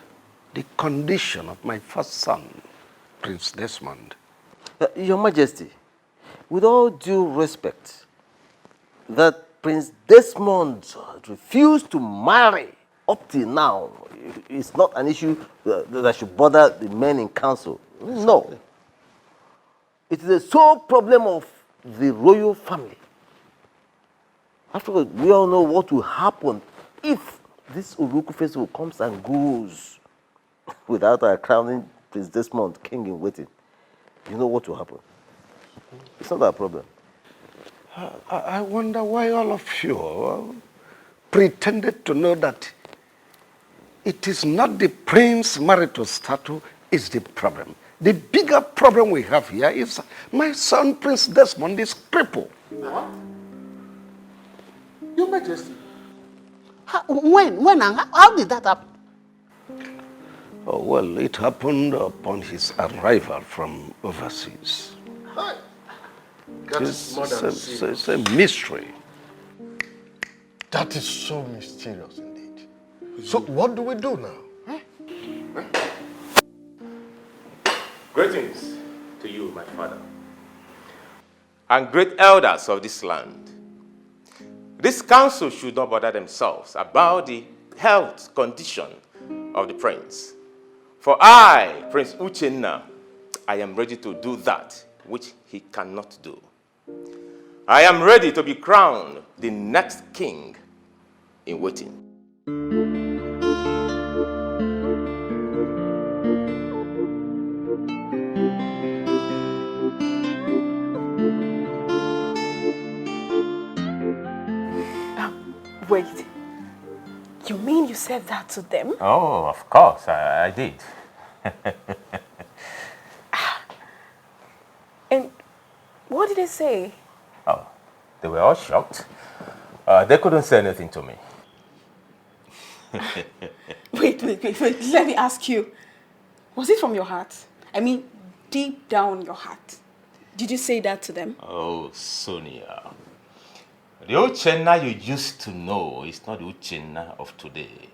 the condition of my first son, Prince Desmond. Your Majesty, with all due respect, that Prince Desmond refused to marry up till now is not an issue that should bother the men in council. No. It is a sole problem of the royal family. After all, we all know what will happen if this Uruku festival comes and goes without our crowning Prince Desmond king in waiting. You know what will happen. It's not our problem. I wonder why all of you pretended to know that it is not the prince marital status is the problem. The bigger problem we have here is my son Prince Desmond is crippled. What? Your Majesty. When and how did that happen? Oh, well, it happened upon his arrival from overseas. That is more than It's a mystery. That is so mysterious indeed. So what do we do now? Greetings to you, my father, and great elders of this land. This council should not bother themselves about the health condition of the prince. For I, Prince Uchenna, I am ready to do that which he cannot do. I am ready to be crowned the next king in waiting. Wait. You mean you said that to them? Oh, of course, I did. And what did they say? Oh, they were all shocked. They couldn't say anything to me. Wait. Let me ask you. Was it from your heart? I mean, deep down your heart. Did you say that to them? Oh, Sonia. The Uchenna you used to know is not the Uchenna of today.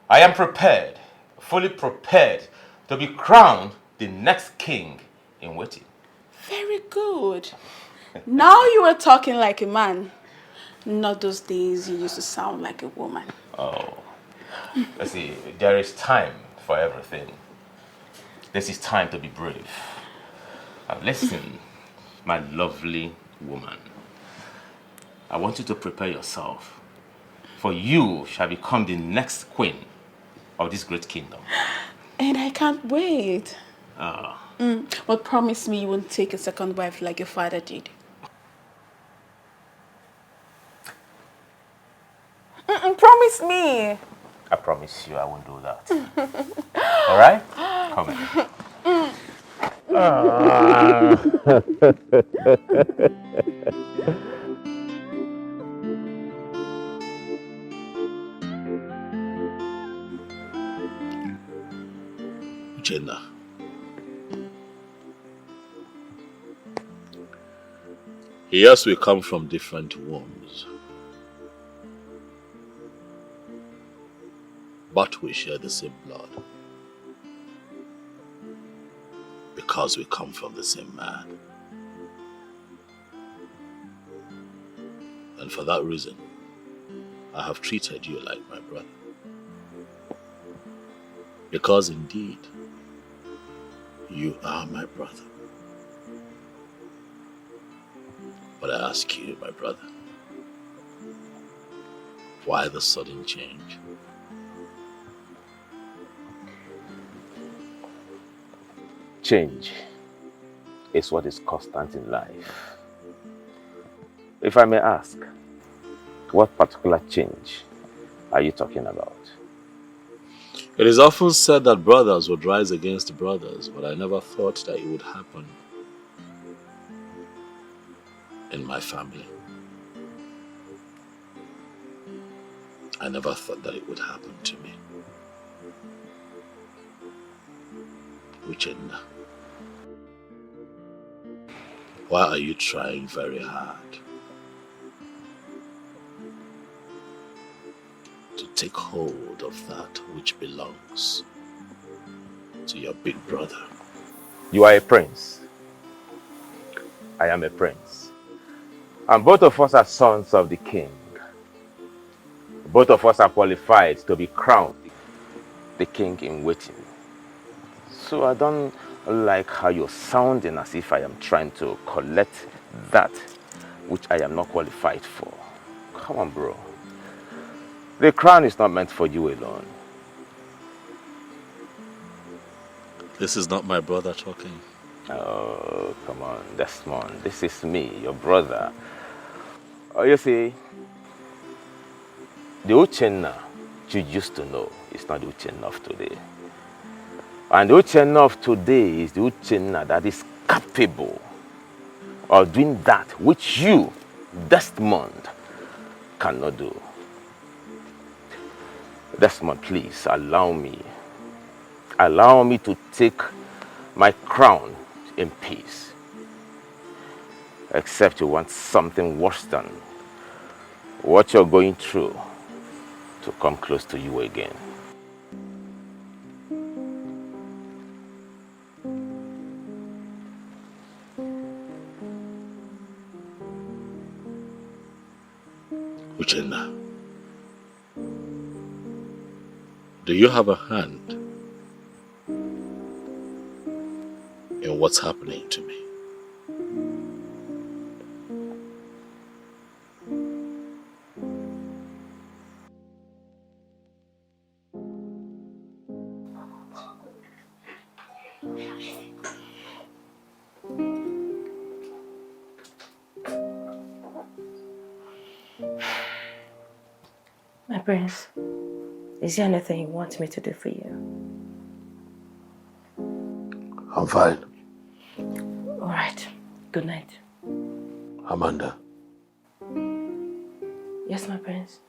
I am prepared, fully prepared, to be crowned the next king in waiting. Very good. Now you are talking like a man. Not those days you used to sound like a woman. Oh, let's see, there is time for everything. This is time to be brave. Now listen, my lovely woman. I want you to prepare yourself For you shall become the next queen of this great kingdom. And I can't wait. Ah. But promise me you won't take a second wife like your father did. Promise me. I promise you I won't do that. All right? Come Jenna. Yes, we come from different wombs, but we share the same blood because we come from the same man. And for that reason, I have treated you like my brother. Because indeed, you are my brother. But I ask you, my brother, why the sudden change? Change is what is constant in life. If I may ask, what particular change are you talking about? It is often said that brothers would rise against brothers, but I never thought that it would happen in my family. I never thought that it would happen to me. Regina, why are you trying very hard to take hold of that which belongs to your big brother? You are a prince. I am a prince. And both of us are sons of the king. Both of us are qualified to be crowned the king in waiting. So I don't like how you're sounding as if I am trying to collect that which I am not qualified for. Come on, bro. The crown is not meant for you alone. This is not my brother talking. Oh, come on, Desmond. This is me, your brother. Oh, you see, the Uchenna you used to know is not the Uchenna of today. And the Uchenna of today is the Uchenna that is capable of doing that which you, Desmond, cannot do. Desmond, please allow me. Allow me to take my crown in peace. Except you want something worse than what you're going through to come close to you again. Uchenna, do you have a hand in what's happening to me? My prince, is there anything you want me to do for you? I'm fine. All right. Good night. Amanda. Yes, my prince.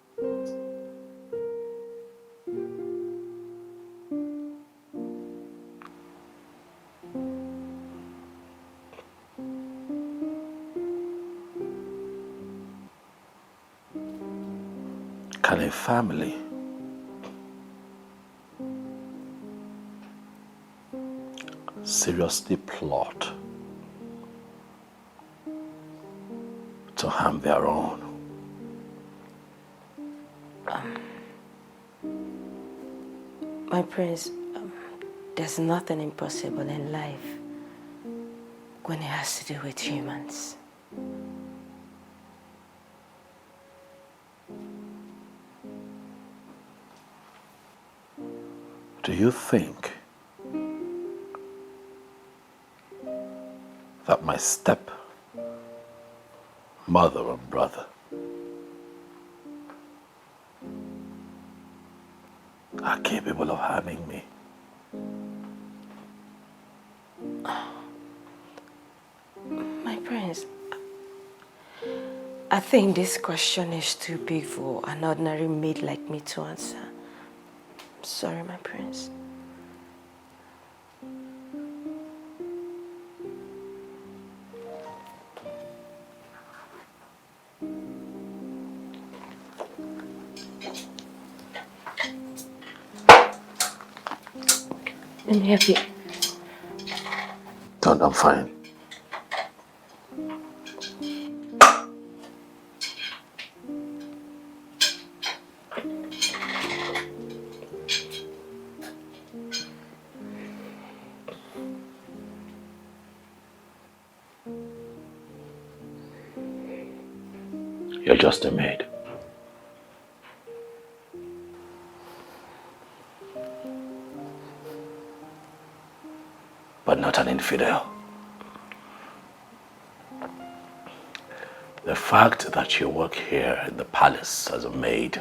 Can a family seriously plot to harm their own? My prince, there's nothing impossible in life when it has to do with humans. Do you think that my step mother and brother are capable of harming me? My prince, I think this question is too big for an ordinary maid like me to answer. I'm sorry, my prince. Let me help you. Don't, I'm fine. You're just a maid. But not an infidel. The fact that you work here in the palace as a maid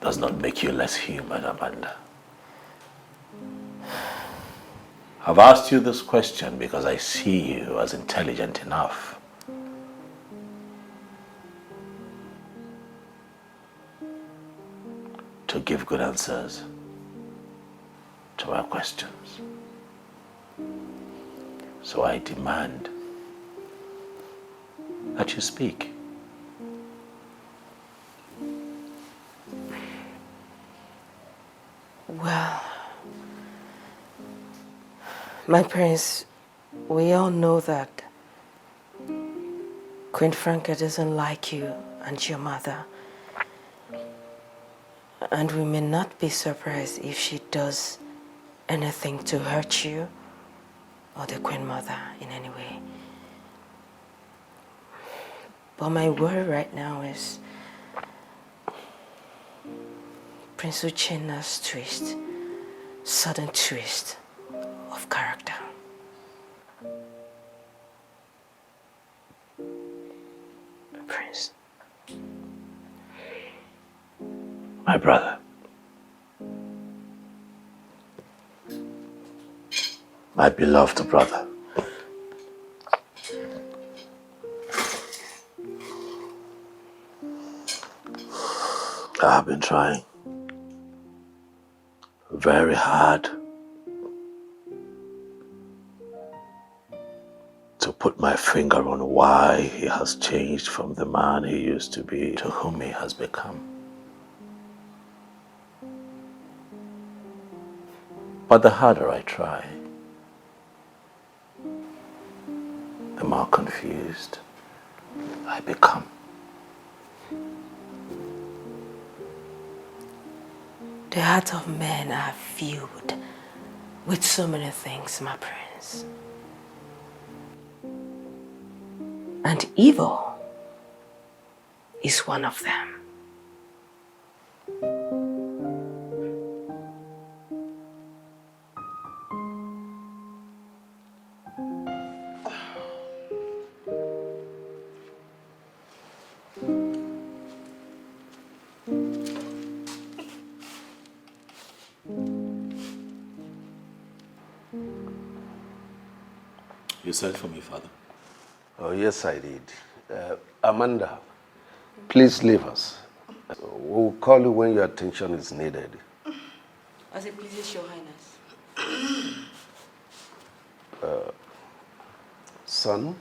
does not make you less human, Amanda. I've asked you this question because I see you as intelligent enough to give good answers to our questions. So I demand that you speak. Well, my prince, we all know that Queen Franca doesn't like you and your mother. And we may not be surprised if she does anything to hurt you or the Queen Mother in any way. But my worry right now is Prince Uchenna's sudden twist of character. Prince. My brother. My beloved brother. I have been trying very hard to put my finger on why he has changed from the man he used to be to whom he has become. But the harder I try, the more confused I become. The hearts of men are filled with so many things, my prince. And evil is one of them. You sent for me, Father. Oh, yes, I did. Amanda, please leave us. We'll call you when your attention is needed. As it pleases your highness. Son,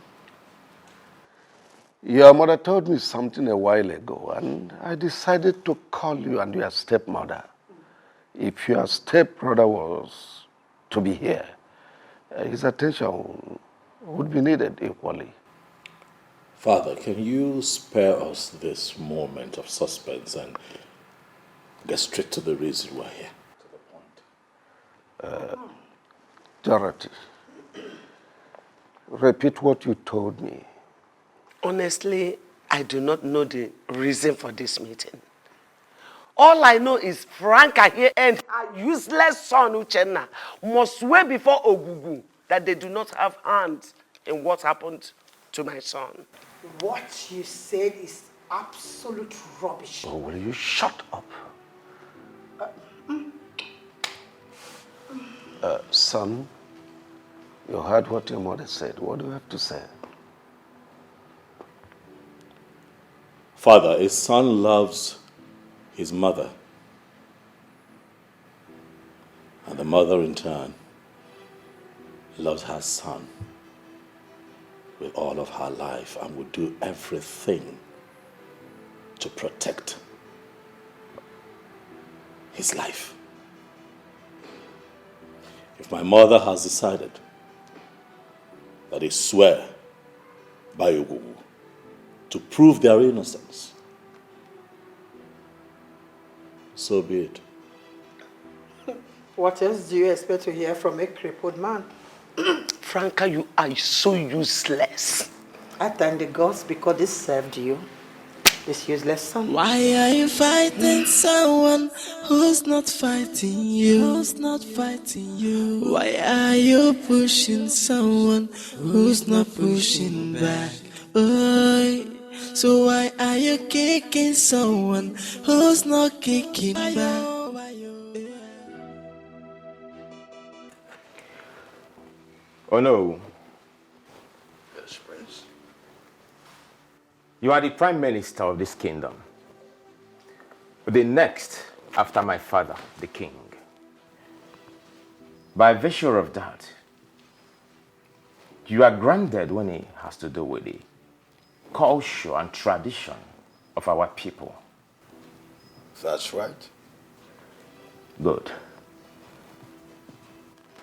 your mother told me something a while ago, and I decided to call you and your stepmother. If your stepbrother was to be here, his attention would be needed equally. Father, can you spare us this moment of suspense and get straight to the reason we're here? Dorothy, repeat what you told me. Honestly, I do not know the reason for this meeting. All I know is Franca here and her useless son Uchenna must swear before Ogugu that they do not have hands in what happened to my son. What you said is absolute rubbish. Oh, will you shut up? Son, you heard what your mother said. What do you have to say? Father, a son loves his mother, and the mother in turn loves her son with all of her life and would do everything to protect his life. If my mother has decided that they swear by Ogugu to prove their innocence, so be it. What else do you expect to hear from a crippled man? Franca, you are so useless. I thank the gods because they served you, this useless son. Why are you fighting someone who's not fighting you? Who's not fighting you? Why are you pushing someone who's not pushing back? Boy, so why are you kicking someone who's not kicking back? Oh no. Yes, Prince. You are the prime minister of this kingdom. The next after my father, the king. By virtue of that, you are granted when it has to do with the culture and tradition of our people. That's right. Good.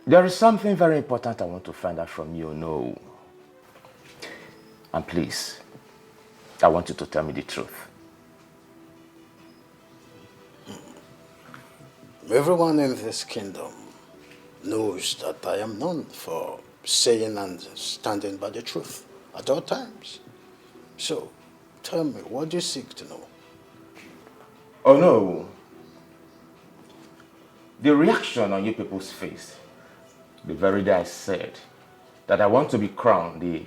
There is something very important I want to find out from you, no. And please, I want you to tell me the truth. Everyone in this kingdom knows that I am known for saying and standing by the truth at all times. So, tell me, what do you seek to know? Oh no. The reaction on you people's face, the very day I said that I want to be crowned the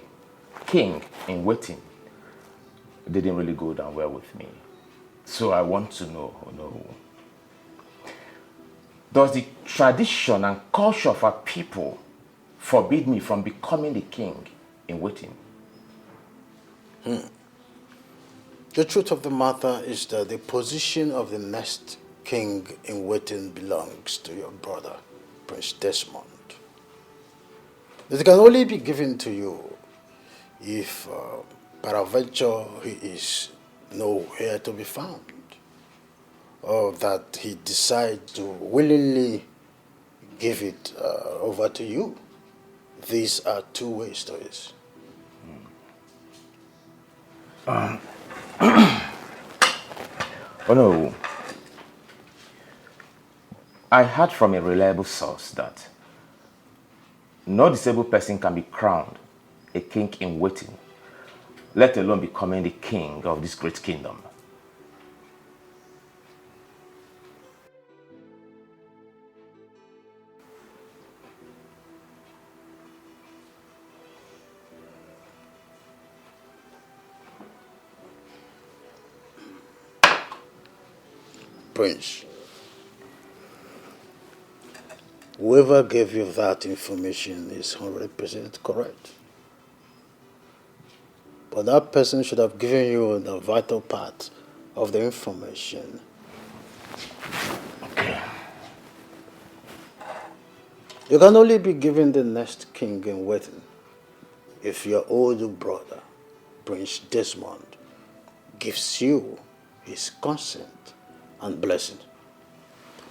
king in waiting, didn't really go down well with me. So I want to know, oh no. Does the tradition and culture of our people forbid me from becoming the king in waiting? The truth of the matter is that the position of the next king in waiting belongs to your brother, Prince Desmond. It can only be given to you if, peradventure, he is nowhere to be found, or that he decides to willingly give it over to you. These are two ways to it. Oh no. I heard from a reliable source that no disabled person can be crowned a king in waiting, let alone becoming the king of this great kingdom. Prince, whoever gave you that information is 100% correct. But that person should have given you the vital part of the information. Okay. You can only be given the next king in waiting if your older brother, Prince Desmond, gives you his consent and blessing.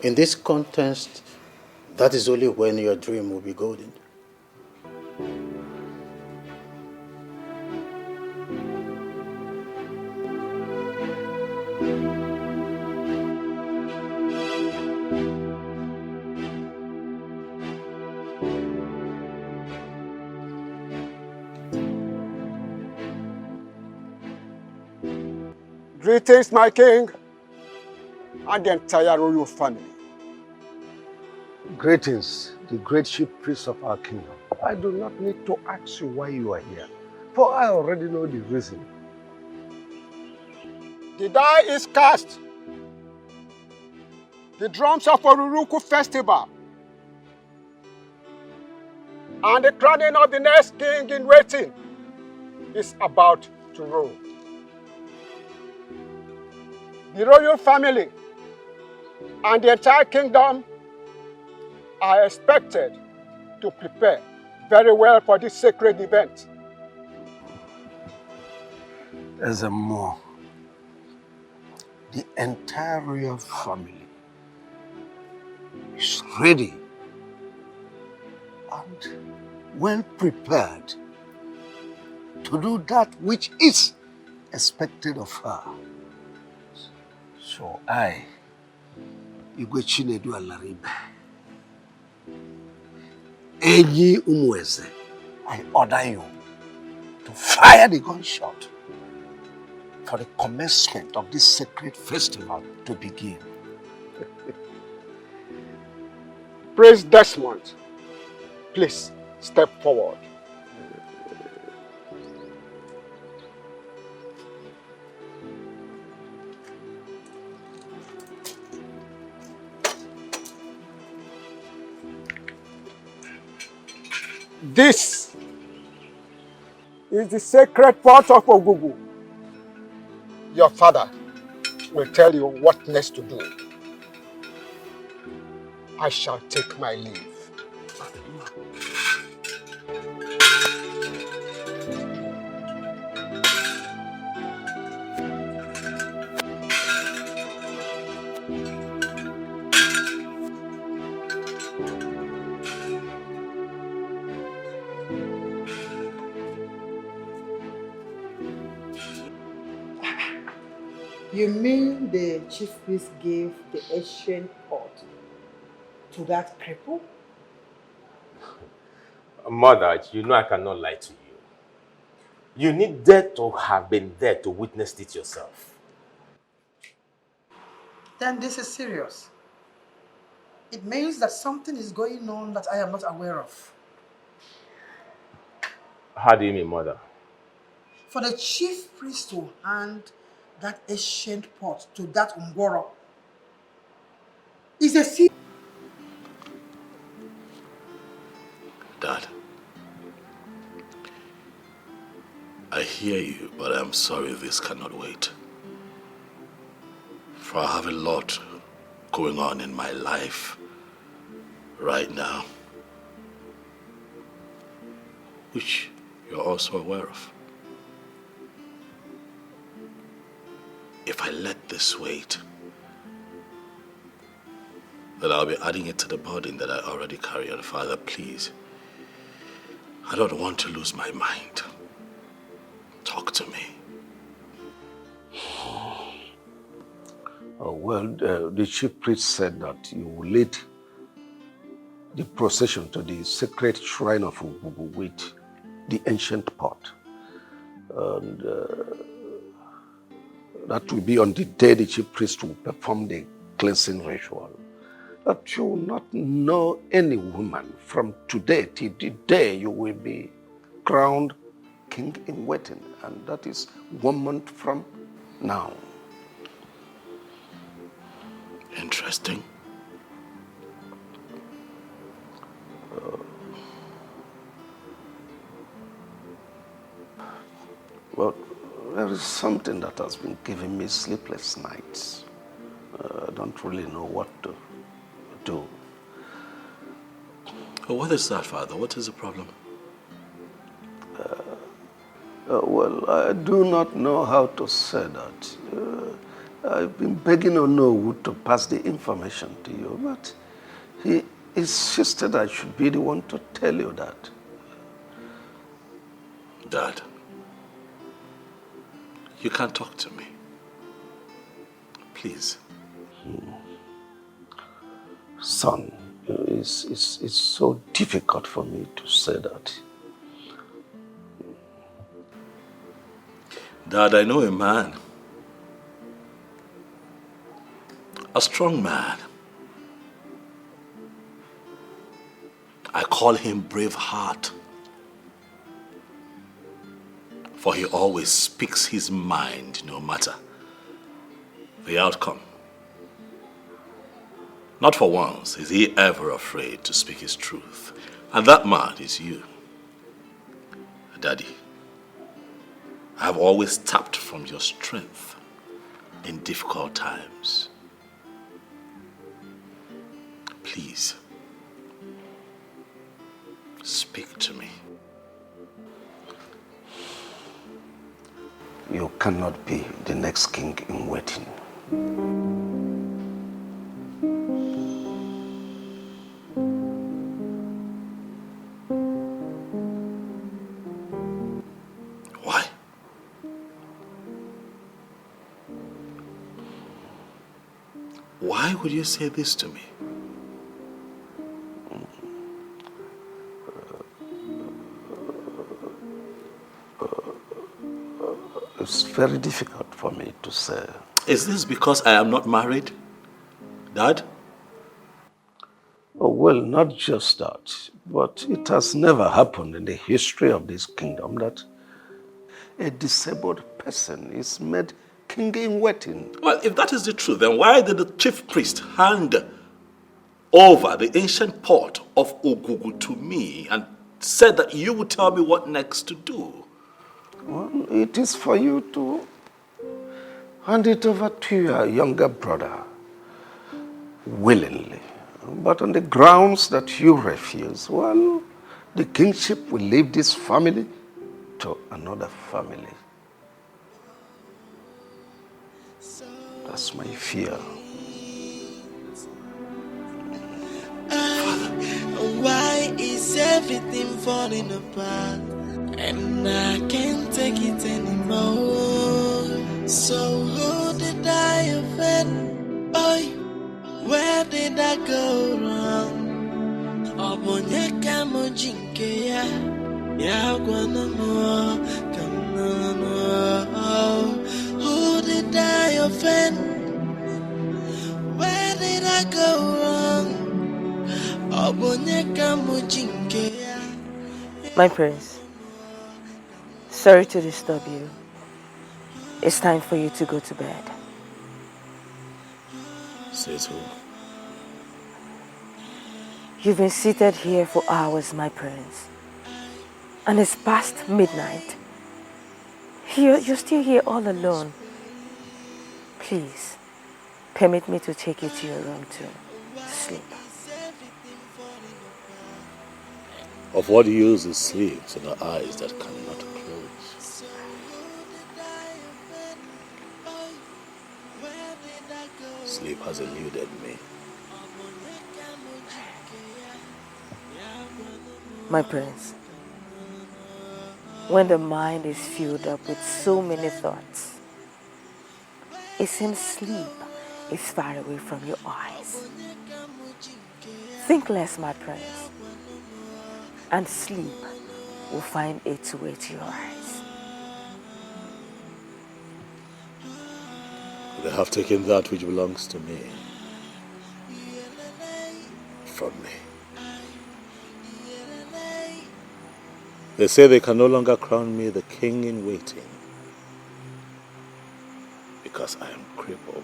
In this contest, that is only when your dream will be golden. Greetings, my king. and the entire royal family. Greetings, the great chief priest of our kingdom. I do not need to ask you why you are here, for I already know the reason. The die is cast. The drums of Oruruku festival and the crowning of the next king in waiting is about to roll. The royal family and the entire kingdom are expected to prepare very well for this sacred event. As a more, the entire royal family is ready and well prepared to do that which is expected of her. So I, Igwe Chinedu Alaribe, Enyi Umweze, I order you to fire the gunshot for the commencement of this sacred festival to begin. Praise Desmond, please step forward. This is the sacred pot of Ogugu. Your father will tell you what next to do. I shall take my leave. You mean the chief priest gave the ancient pot to that cripple? Mother, you know I cannot lie to you. You needed to have been there to witness it yourself. Then this is serious. It means that something is going on that I am not aware of. How do you mean, Mother? For the chief priest to hand that ancient pot to that Ngworo is a sin. Dad, I hear you, but I'm sorry this cannot wait. For I have a lot going on in my life right now, which you're also aware of. If I let this wait, then I'll be adding it to the burden that I already carry. And Father, please, I don't want to lose my mind. Talk to me. The chief priest said that you will lead the procession to the sacred shrine of Ugugu with the ancient pot. And that will be on the day the chief priest will perform the cleansing ritual. That you will not know any woman from today till the day you will be crowned king in waiting. And that is 1 month from now. Interesting. Well, there is something that has been giving me sleepless nights. I don't really know what to do. What is that, Father? What is the problem? Well, I do not know how to say that. I've been begging Onowu to pass the information to you, but he insisted I should be the one to tell you that. Dad, you can't talk to me. Please. Son, it's so difficult for me to say that. Dad, I know a man. a strong man. I call him Braveheart, for he always speaks his mind no matter the outcome. Not for once is he ever afraid to speak his truth. And that man is you. Daddy, I have always tapped from your strength in difficult times. Please, speak to me. You cannot be the next king in waiting. Why? Why would you say this to me? It's very difficult for me to say. Is this because I am not married, Dad? Oh, well, not just that, but it has never happened in the history of this kingdom that a disabled person is made king in waiting. Well, if that is the truth, then why did the chief priest hand over the ancient pot of Ogugu to me and said that you would tell me what next to do? Well, it is for you to hand it over to your younger brother willingly. But on the grounds that you refuse, well, the kingship will leave this family to another family. That's my fear. Why is everything falling apart? And I can't take it anymore. So who did I offend? Boy, where did I go wrong? Obonyeka mojinke ya gwana mo kamano. Who did I offend? Where did I go wrong? Obonyeka mojinke. My prince, sorry to disturb you. It's time for you to go to bed. Says who? You've been seated here for hours, my prince. And it's past midnight. You're still here all alone. Please, permit me to take you to your room to sleep. Of what use is sleep to the eyes that cannot close? Sleep has eluded me. My prince, when the mind is filled up with so many thoughts, it seems sleep is far away from your eyes. Think less, my prince, and sleep will find its way to your eyes. They have taken that which belongs to me from me. They say they can no longer crown me the king in waiting because I am crippled.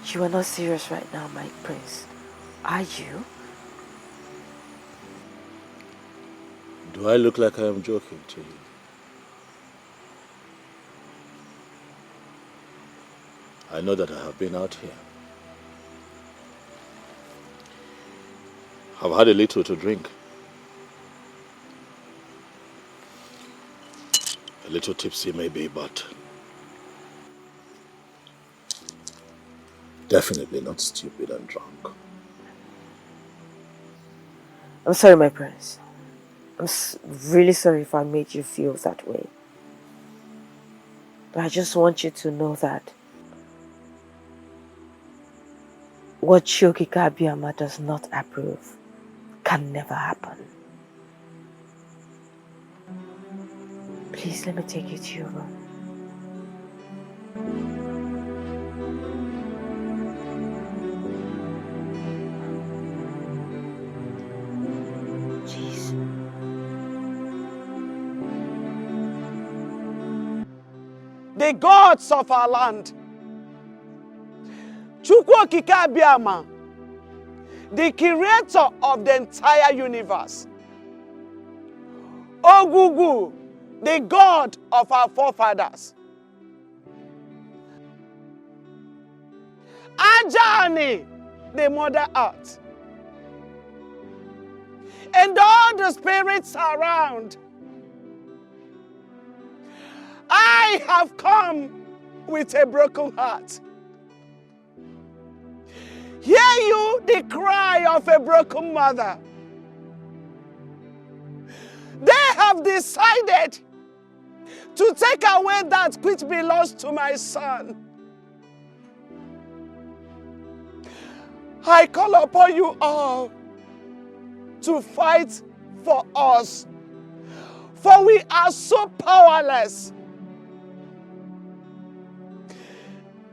You are not serious right now, my prince, are you? Do I look like I am joking to you? I know that I have been out here. I've had a little to drink. A little tipsy maybe, but definitely not stupid and drunk. I'm sorry, my prince. I'm really sorry if I made you feel that way. But I just want you to know that what Shoki Kabiyama does not approve can never happen. Please let me take you to your room. the gods of our land. Chukwu Okike Abiama, the creator of the entire universe. Ogugu, the God of our forefathers. Ajani, the Mother Earth. And all the spirits around. I have come with a broken heart. Hear you the cry of a broken mother. They have decided to take away that which belongs to my son. I call upon you all to fight for us, for we are so powerless.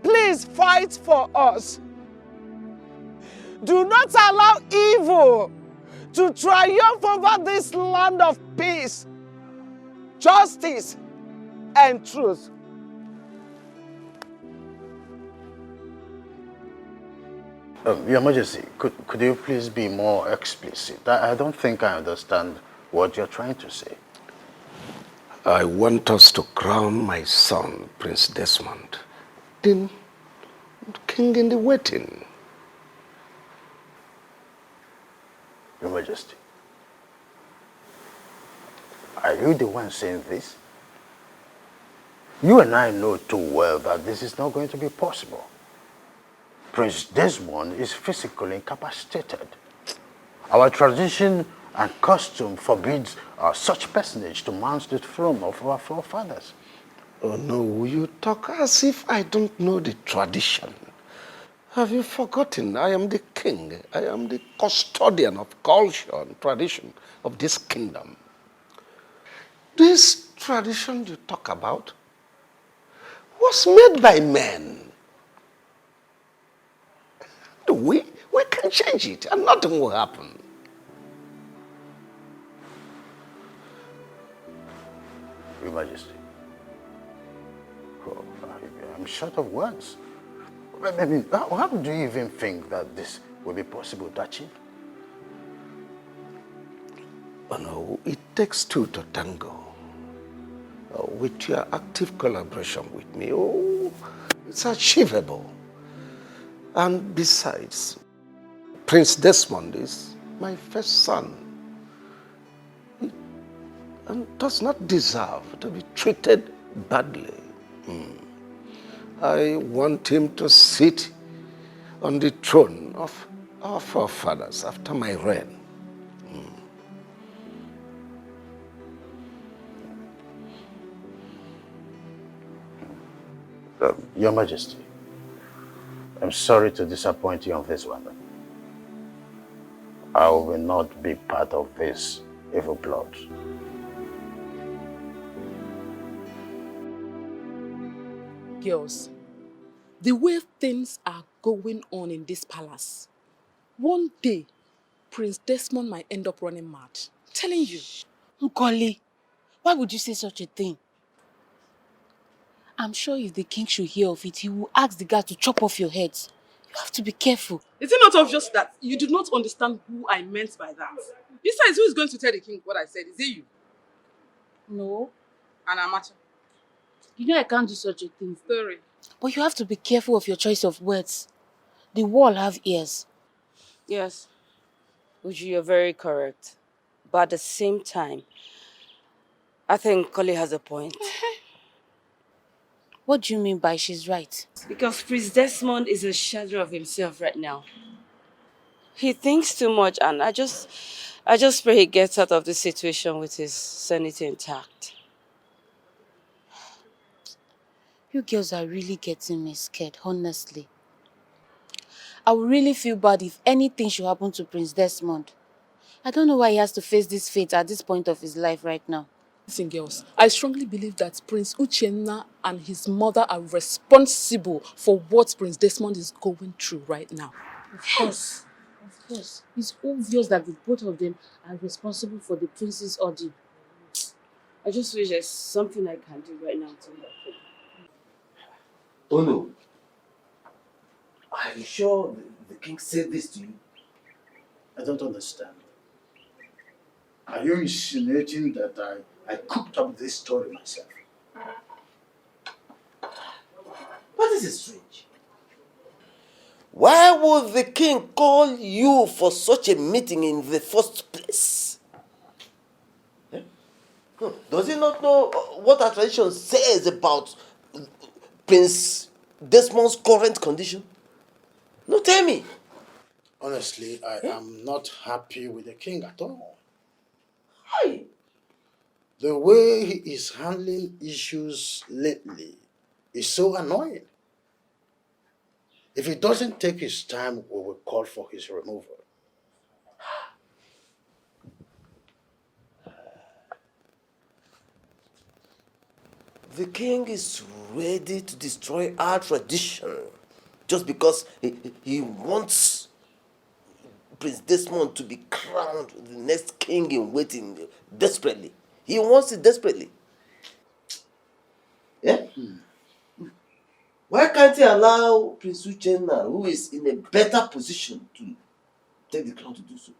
Please fight for us. Do not allow evil to triumph over this land of peace, justice, and truth. Your Majesty, could you please be more explicit? I don't think I understand what you're trying to say. I want us to crown my son, Prince Desmond, the king in the waiting. Your Majesty, are you the one saying this? You and I know too well that this is not going to be possible. Prince Desmond is physically incapacitated. Our tradition and custom forbids such personage to mount the throne of our forefathers. Oh no, you talk as if I don't know the tradition. Have you forgotten? I am the king. I am the custodian of culture and tradition of this kingdom. This tradition you talk about was made by men. We can change it and nothing will happen. Your Majesty, I'm short of words. I mean, how do you even think that this will be possible to achieve? Oh no, it takes two to tango. With your active collaboration with me, it's achievable. And besides, Prince Desmond is my first son. And does not deserve to be treated badly. I want him to sit on the throne of our forefathers after my reign. Your Majesty, I'm sorry to disappoint you on this one. I will not be part of this evil plot. Girls, the way things are going on in this palace, one day, Prince Desmond might end up running mad. I'm telling you. Nkoli, why would you say such a thing? I'm sure if the king should hear of it, he will ask the guard to chop off your heads. You have to be careful. Is it not obvious that you do not understand who I meant by that? Besides, who is going to tell the king what I said? Is it you? No. And Amacha? You know I can't do such a thing. Story. But you have to be careful of your choice of words. The wall have ears. Yes, Uju, you're very correct. But at the same time, I think Koli has a point. What do you mean by she's right? Because Prince Desmond is a shadow of himself right now. He thinks too much, and I just pray he gets out of this situation with his sanity intact. You girls are really getting me scared, honestly. I would really feel bad if anything should happen to Prince Desmond. I don't know why he has to face this fate at this point of his life right now. Listen, girls, I strongly believe that Prince Uchenna and his mother are responsible for what Prince Desmond is going through right now. Of course. Of course. It's obvious that the both of them are responsible for the prince's ordeal. I just wish there's something I can do right now to help him. Oh no. Are you sure the king said this to you? I don't understand. Are you insinuating that I cooked up this story myself? But this is strange. Why would the king call you for such a meeting in the first place? Does he not know what our tradition says about Prince Desmond's current condition? No, tell me. Honestly, I am not happy with the king at all. Why? The way he is handling issues lately is so annoying. If he doesn't take his time, we will call for his removal. The king is ready to destroy our tradition just because he wants Prince Desmond to be crowned the next king in waiting desperately. He wants it desperately. Yeah? Why can't he allow Prince Uchenna, who is in a better position to take the crown, to do so?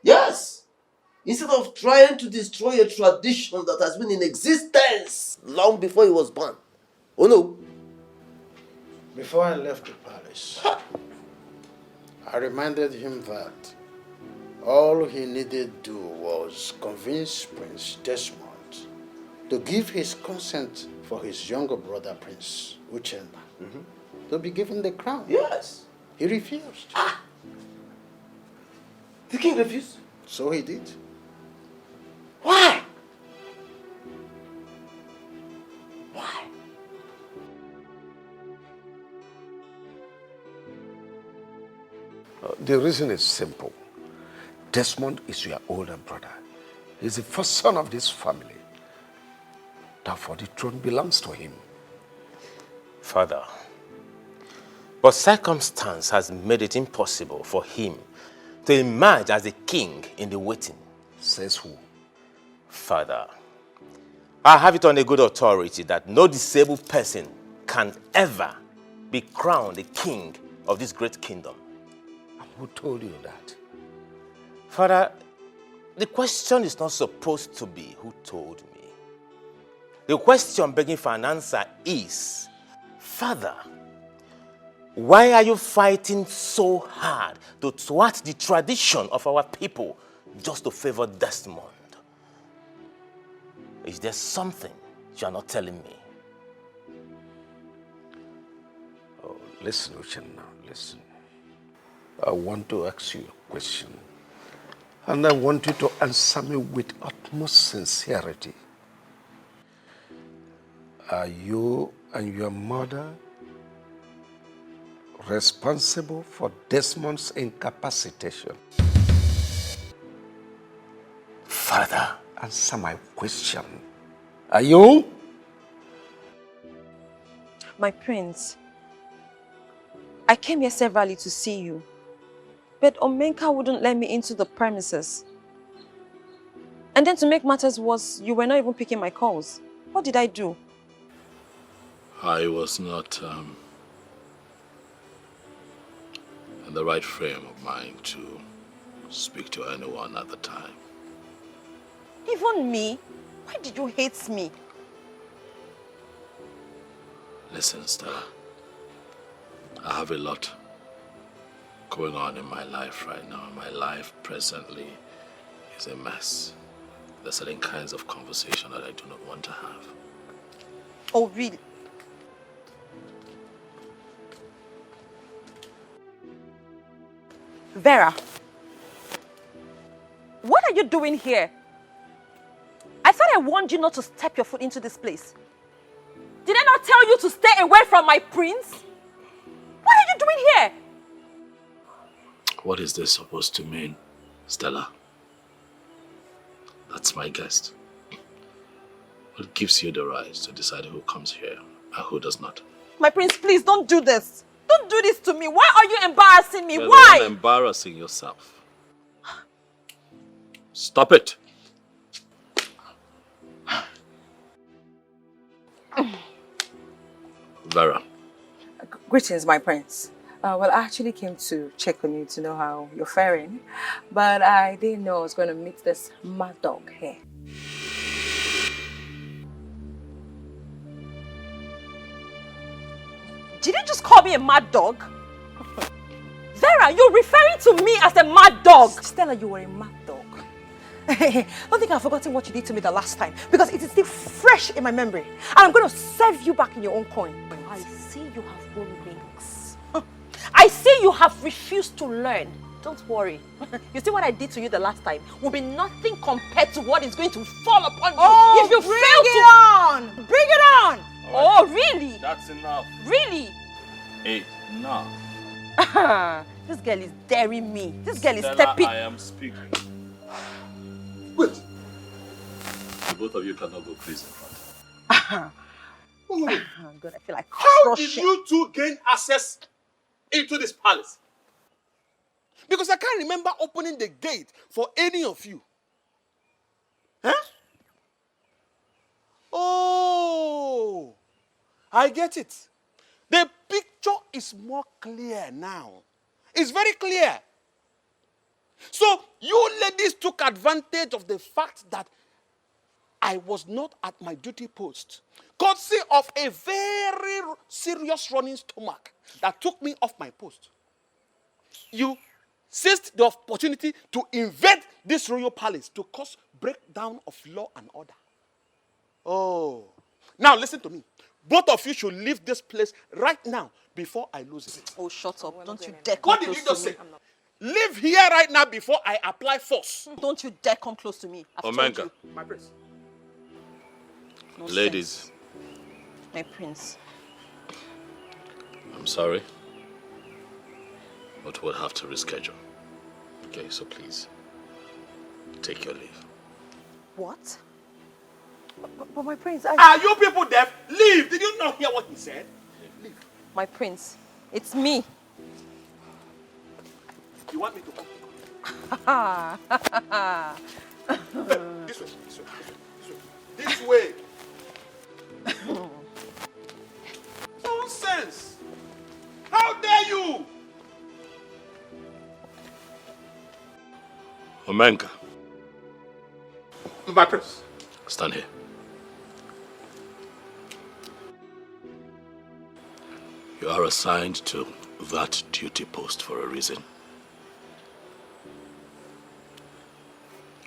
Yes! Instead of trying to destroy a tradition that has been in existence long before he was born. Oh no! Before I left the palace, I reminded him that all he needed to do was convince Prince Desmond to give his consent for his younger brother, Prince Uchenna, to be given the crown. Yes. He refused. The king refused? So he did. Why? Why? The reason is simple. Desmond is your older brother. He's the first son of this family. Therefore, the throne belongs to him. Father, but circumstance has made it impossible for him to emerge as a king in the waiting. Says who? Father, I have it on a good authority that no disabled person can ever be crowned the king of this great kingdom. And who told you that? Father, the question is not supposed to be who told me. The question begging for an answer is, Father, why are you fighting so hard to thwart the tradition of our people just to favor Desmond? Is there something you are not telling me? Oh, listen, Uchenna, listen. I want to ask you a question. And I want you to answer me with utmost sincerity. Are you and your mother responsible for Desmond's incapacitation? Father, answer my question. Are you? My prince, I came here severally to see you, but Omenka wouldn't let me into the premises. And then to make matters worse, you were not even picking my calls. What did I do? I was not in the right frame of mind to speak to anyone at the time. Even me? Why did you hate me? Listen, Stella. I have a lot going on in my life right now. My life presently is a mess. There are certain kinds of conversation that I do not want to have. Oh, really? Vera, what are you doing here? I thought I warned you not to step your foot into this place. Did I not tell you to stay away from my prince? What are you doing here? What is this supposed to mean, Stella? That's my guest. What gives you the right to decide who comes here and who does not? My prince, please don't do this. Don't do this to me. Why are you embarrassing me? You're Why? the one embarrassing yourself. Stop it. Vera. Greetings, my prince. Well, I actually came to check on you to know how you're faring, but I didn't know I was going to meet this mad dog here. Did you just call me a mad dog? Vera, you're referring to me as a mad dog! Stella, you were a mad dog. Don't think I've forgotten what you did to me the last time, because it is still fresh in my memory. And I'm going to serve you back in your own coin. I see you have grown wings. I see you have refused to learn. Don't worry. You see what I did to you the last time will be nothing compared to what is going to fall upon you if you fail to... Bring it on! Oh, really? That's enough. Really? Enough. This girl is daring me. This girl is Stella, stepping... I am speaking. Wait. The both of you cannot go please in front. God, I feel like How did you two gain access into this palace? Because I can't remember opening the gate for any of you. Huh? Oh, I get it. The picture is more clear now. It's very clear. So you ladies took advantage of the fact that I was not at my duty post, courtesy of a very serious running stomach that took me off my post. You seized the opportunity to invade this royal palace to cause breakdown of law and order. Oh, now listen to me. Both of you should leave this place right now before I lose it. Oh, shut up. Don't you dare come What did close you just to say? me. Leave here right now before I apply force. Don't you dare come close to me. I've told Omenka. you. My prince. No Ladies, sense. My prince. I'm sorry, but we'll have to reschedule. Okay, so please, take your leave. What? But my prince, Are you people deaf? Leave! Did you not hear what he said? Leave. My prince. It's me. You want me to come? This way, this way, this way. This way. Nonsense! How dare you? Omenka, My prince. stand here. You are assigned to that duty post for a reason.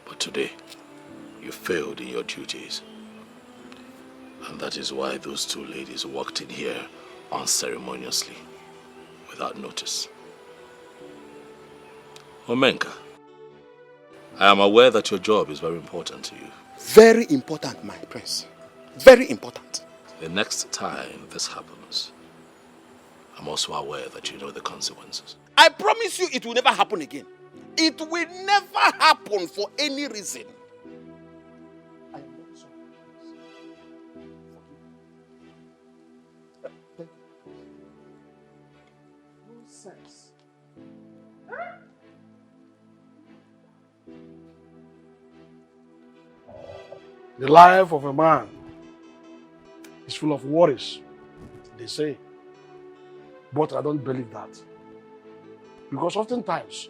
But today, you failed in your duties. And that is why those two ladies walked in here unceremoniously, without notice. Omenka, I am aware that your job is very important to you. Very important, my prince. Very important. The next time this happens, I'm also aware that you know the consequences. I promise you it will never happen again. It will never happen for any reason. I am very sorry. Nonsense. The life of a man is full of worries, they say. But I don't believe that. Because oftentimes,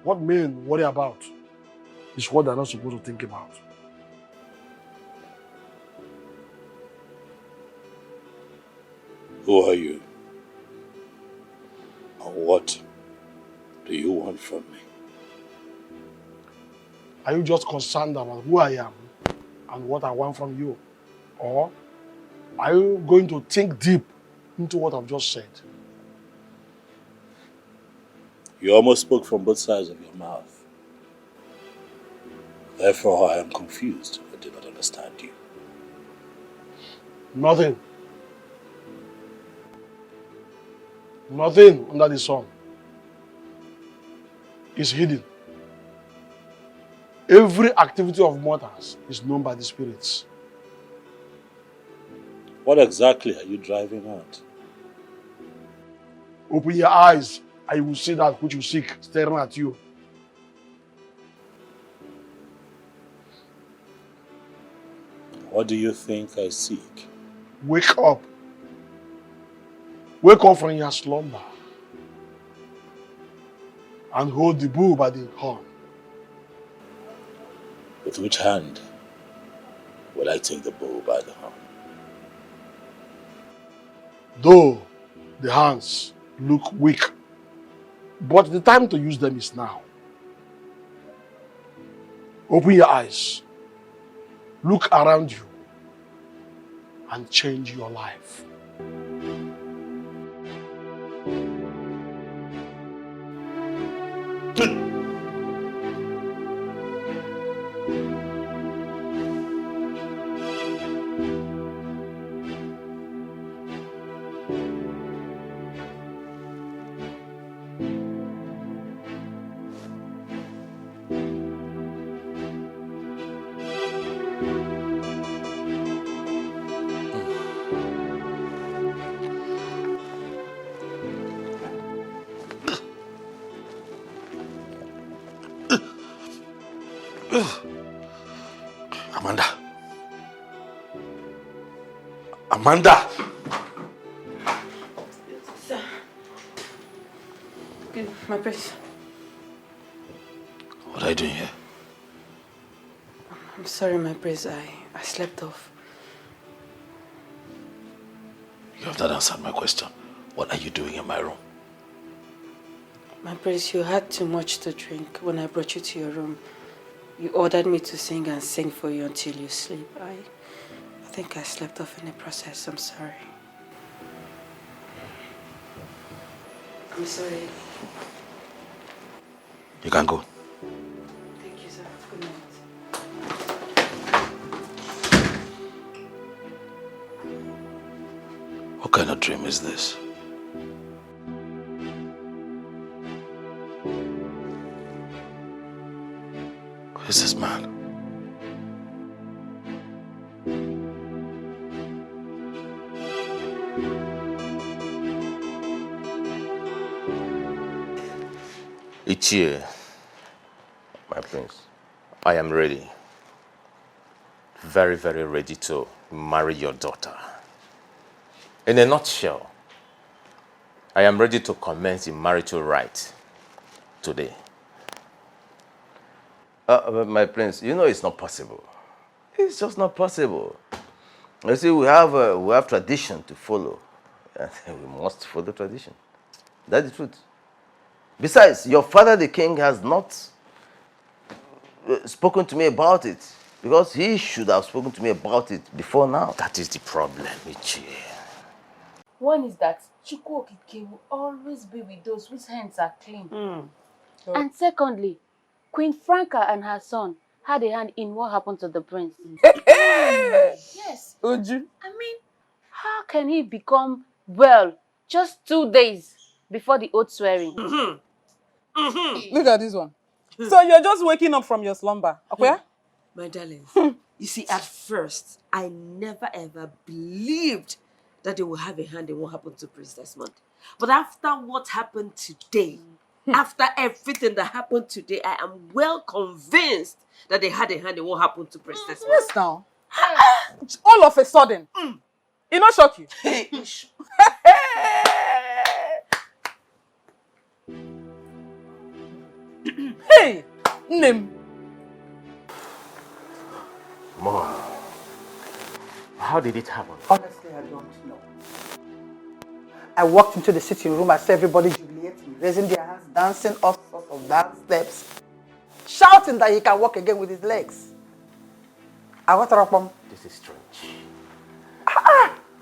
what men worry about is what they're not supposed to think about. Who are you? And what do you want from me? Are you just concerned about who I am and what I want from you? Or are you going to think deep into what I've just said? You almost spoke from both sides of your mouth. Therefore, I am confused. I do not understand you. Nothing. Nothing under the sun is hidden. Every activity of mortals is known by the spirits. What exactly are you driving at? Open your eyes and you will see that which you seek staring at you. What do you think I seek? Wake up Wake up from your slumber and hold the bull by the horn. With which hand will I take the bull by the horn? Though the hands look weak, but the time to use them is now. Open your eyes, look around you, and change your life. Amanda. Amanda! Sir. My prince. What are you doing here? I'm sorry, my prince. I slept off. You have not answered my question. What are you doing in my room? My prince, you had too much to drink when I brought you to your room. You ordered me to sing and sing for you until you sleep. I think I slept off in the process. I'm sorry. I'm sorry. You can go. Thank you, sir. Good night. What kind of dream is this? Who is this man? Iyke, my prince, I am ready. Very, very ready to marry your daughter. In a nutshell, I am ready to commence the marital rite today. My prince, you know it's not possible. It's just not possible. You see, we have tradition to follow, and we must follow tradition. That's the truth. Besides, your father, the king, has not spoken to me about it, because he should have spoken to me about it before now. That is the problem, Iyke. One is that Chukwu Okike will always be with those whose hands are clean. And secondly, Queen Franca and her son had a hand in what happened to the prince. Yes. Uju. I mean, how can he become well just 2 days before the oath swearing? Look at this one. So you're just waking up from your slumber, okay? My darling, you see, at first, I never ever believed that they will have a hand in what happened to Prince Desmond. But after what happened today, after everything that happened today, I am well convinced that they had a hand in what happened to Prince Desmond. Yes, now. All of a sudden. It not shock you? Hey, Nim. Mom, how did it happen? Honestly, I don't know. I walked into the sitting room, I saw everybody jubilating, raising their hands, dancing all sorts of dance steps, shouting that he can walk again with his legs. I went up. This is strange.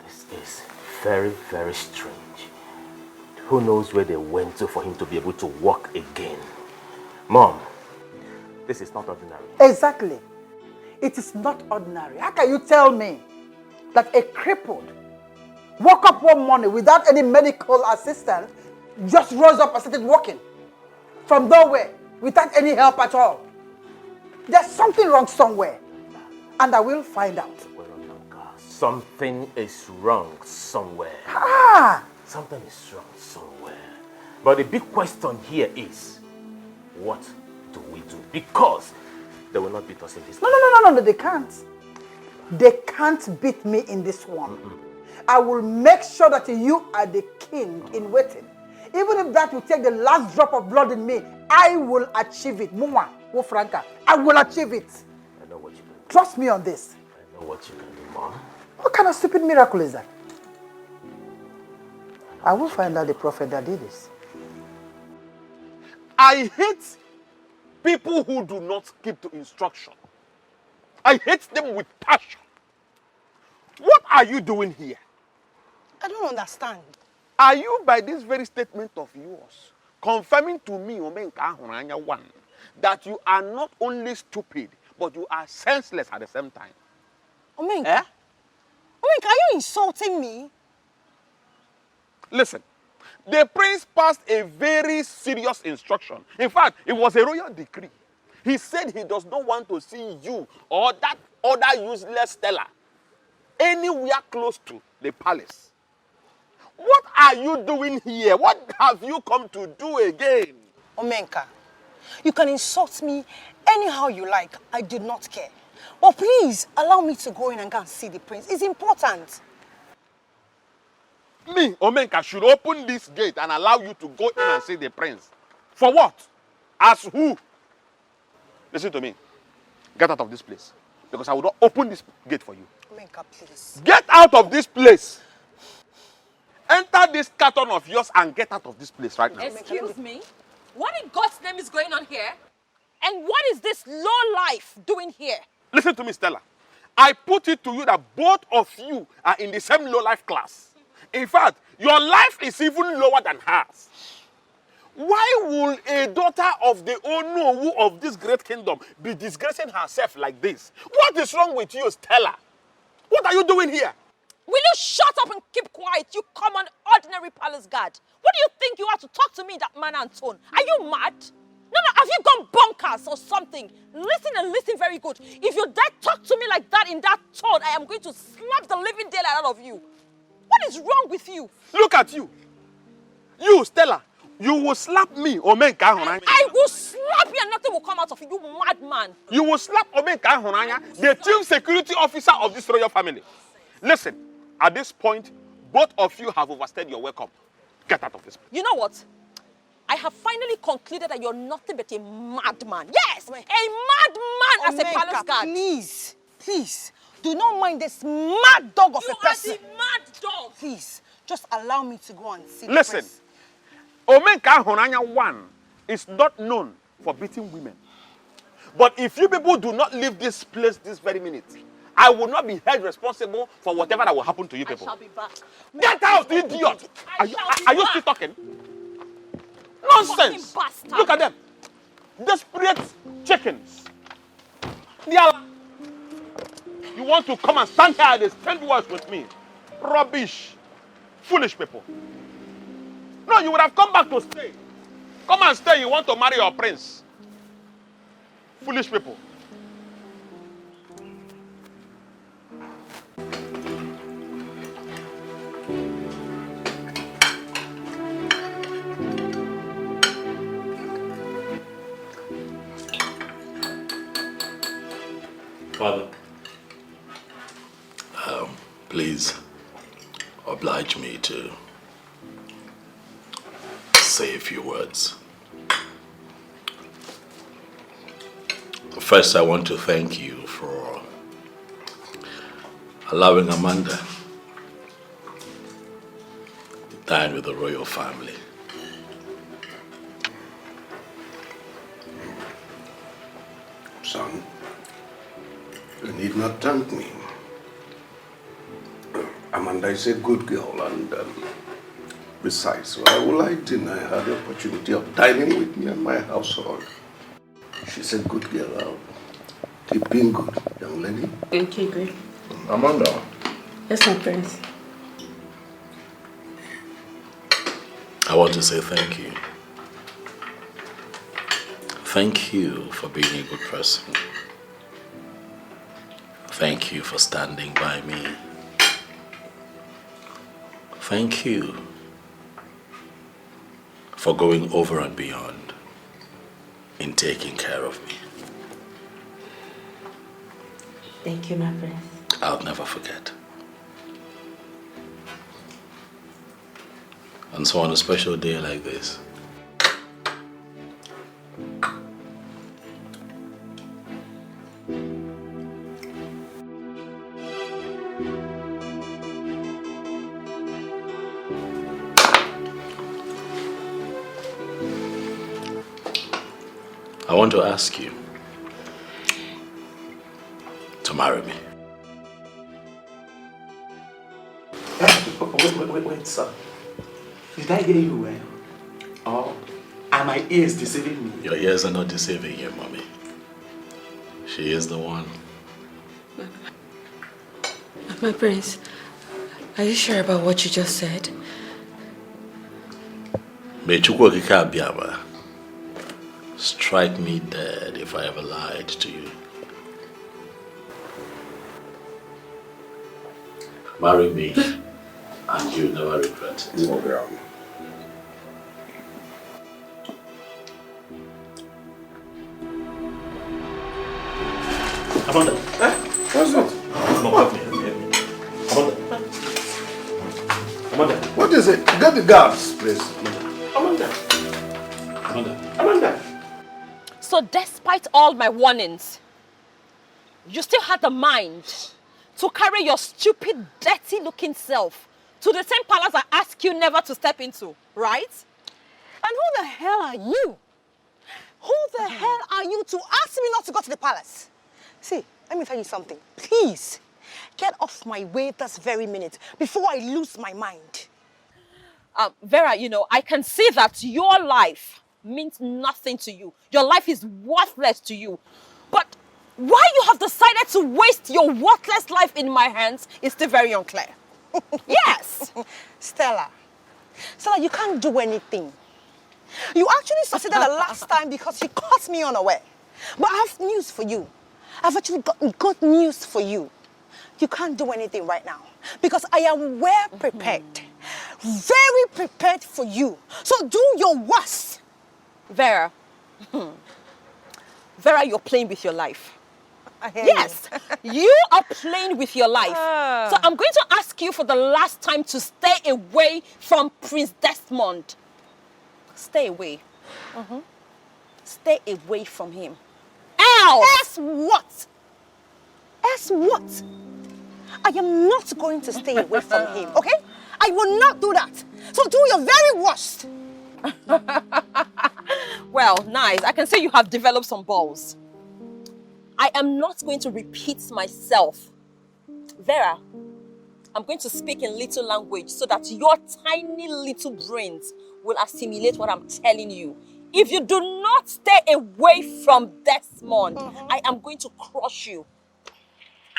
This is very, very strange. Who knows where they went to for him to be able to walk again? Mom, this is not ordinary. Exactly. It is not ordinary. How can you tell me that a crippled woke up one morning without any medical assistance, just rose up and started walking from nowhere without any help at all? There's something wrong somewhere, and I will find out. Something is wrong somewhere. Something is wrong somewhere. But the big question here is, what do we do? Because they will not beat us in this. No, they can't. They can't beat me in this one. I will make sure that you are the king in waiting. Even if that will take the last drop of blood in me, I will achieve it. Muma, Franca, I will achieve it. I know what you can do. Trust me on this. I know what you can do, Mom. What kind of stupid miracle is that? I will find out the prophet that did this. I hate people who do not keep to instruction. I hate them with passion. What are you doing here? I don't understand. Are you, by this very statement of yours, confirming to me, Omenka Ahuranya 1, that you are not only stupid, but you are senseless at the same time? Omenka? Eh? Omenka, are you insulting me? Listen, the prince passed a very serious instruction. In fact, it was a royal decree. He said he does not want to see you or that other useless Stella anywhere close to the palace. What are you doing here? What have you come to do again? Omenka, you can insult me anyhow you like. I do not care. But please, allow me to go in and go and see the prince. It's important. Me, Omenka, should open this gate and allow you to go in and see the prince. For what? As who? Listen to me. Get out of this place. Because I will not open this gate for you. Omenka, please. Get out of this place. Enter this carton of yours and get out of this place right now. Excuse me? What in God's name is going on here? And what is this low life doing here? Listen to me, Stella. I put it to you that both of you are in the same low life class. In fact, your life is even lower than hers. Why will a daughter of the Onowu of this great kingdom be disgracing herself like this? What is wrong with you, Stella? What are you doing here? Will you shut up and keep quiet, you common ordinary palace guard? What do you think you are to talk to me in that manner and tone? Are you mad? No, have you gone bonkers or something? Listen and listen very good. If you dare talk to me like that in that tone, I am going to slap the living daylight out of you. What is wrong with you? Look at you. You, Stella, you will slap me, Omenka Ahuranya. I will slap you and nothing will come out of you, you madman. You will slap Omenka Ahuranya, the chief security officer of this royal family. Listen, at this point, both of you have overstayed your welcome. Get out of this place. You know what? I have finally concluded that you're nothing but a madman. Yes, a madman as a palace guard. Please, please, do not mind this mad dog of a person. You are the mad dog. Please, just allow me to go and see Listen, the prince. Omenka Ahuranya 1 is not known for beating women. But if you people do not leave this place this very minute, I will not be held responsible for whatever that will happen to you people. I shall be back. Get out, idiot! Are you still talking? Nonsense! Look at them. Desperate chickens. You want to come and stand here and exchange words with me? Rubbish. Foolish people. No, you would have come back to stay. Come and stay. You want to marry your prince. Foolish people. Father. Please oblige me to say a few words. First, I want to thank you for allowing Amanda to dine with the royal family. Son, you need not thank me. Amanda is a good girl, and besides, why will I deny her the opportunity of dining with me and my household? She's a good girl. Keep being good, young lady. Okay, great. Amanda. Yes, my prince. I want to say thank you. Thank you for being a good person. Thank you for standing by me. Thank you for going over and beyond in taking care of me. Thank you, my prince. I'll never forget. And so on a special day like this, I want to ask you to marry me. Wait, sir. Did I hear you well? Or are my ears deceiving me? Your ears are not deceiving you, mommy. She is the one. My prince, are you sure about what you just said? May Chukwu Okike Abiama strike me dead if I ever lied to you. Marry me, and you never regret it. Amanda. What's it? Amanda. What is it? Get the guards, please. Amanda. So despite all my warnings, you still had the mind to carry your stupid, dirty-looking self to the same palace I asked you never to step into, right? And who the hell are you? Who the hell are you to ask me not to go to the palace? See, let me tell you something. Please, get off my way this very minute before I lose my mind. Vera, you know, I can see that your life means nothing to you. Your life is worthless to you. But why you have decided to waste your worthless life in my hands is still very unclear. Yes! Stella, you can't do anything. You actually succeeded the last time because you caught me unaware. But I have news for you. I've actually got good news for you. You can't do anything right now because I am well prepared. Very prepared for you. So do your worst. Vera. Vera, you're playing with your life. Yes, you are playing with your life. So I'm going to ask you for the last time to stay away from Prince Desmond. Stay away. Stay away from him. Else! Else what? Else what? I am not going to stay away from him, okay? I will not do that. So do your very worst. Well, nice. I can see you have developed some balls. I am not going to repeat myself. Vera, I'm going to speak in little language so that your tiny little brains will assimilate what I'm telling you. If you do not stay away from Desmond, I am going to crush you.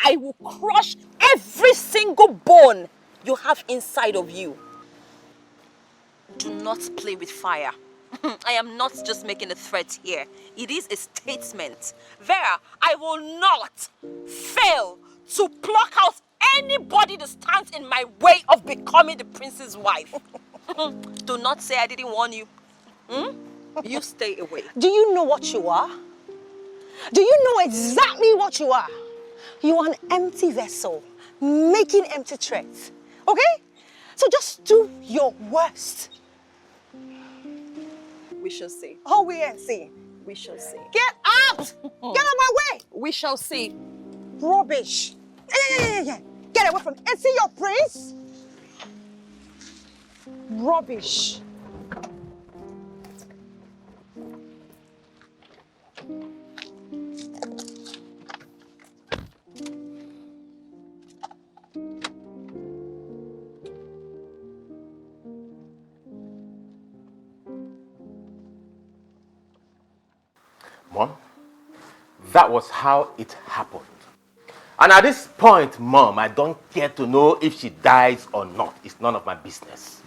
I will crush every single bone you have inside of you. Do not play with fire. I am not just making a threat here. It is a statement. Vera, I will not fail to pluck out anybody that stands in my way of becoming the prince's wife. Do not say I didn't warn you. You stay away. Do you know what you are? Do you know exactly what you are? You are an empty vessel, making empty threats. Okay? So just do your worst. We shall see. Oh, we ain't see. We shall see. Get out! Get out of my way! We shall see. Rubbish. Yeah. Get away from me. And see your prince? Rubbish. Mom, that was how it happened. And at this point, Mom, I don't care to know if she dies or not. It's none of my business.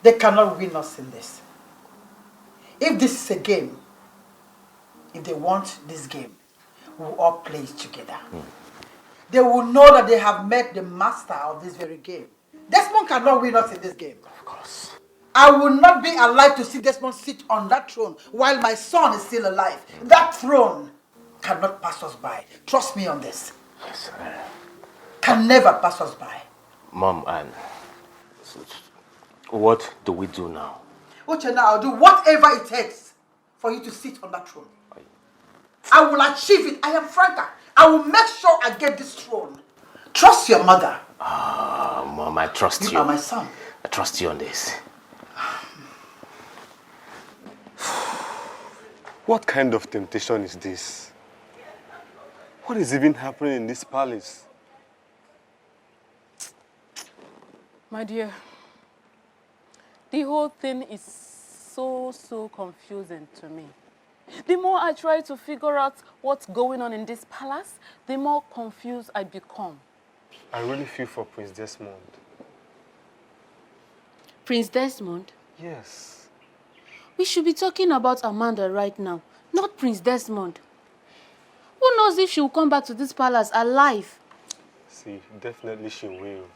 They cannot win us in this. If this is a game, if they want this game, we will all play it together. They will know that they have met the master of this very game. Desmond cannot win us in this game. Of course. I will not be alive to see Desmond sit on that throne while my son is still alive. That throne cannot pass us by. Trust me on this. Yes, Can never pass us by. Mom, and What do we do now? Uchenna, I'll do whatever it takes for you to sit on that throne. I will achieve it. I am Franca. I will make sure I get this throne. Trust your mother. Mom, I trust you. You are my son. I trust you on this. What kind of temptation is this? What is even happening in this palace? My dear, the whole thing is so confusing to me. The more I try to figure out what's going on in this palace, the more confused I become. I really feel for Prince Desmond. Prince Desmond? Yes. We should be talking about Amanda right now, not Prince Desmond. Who knows if she will come back to this palace alive? See, definitely she will.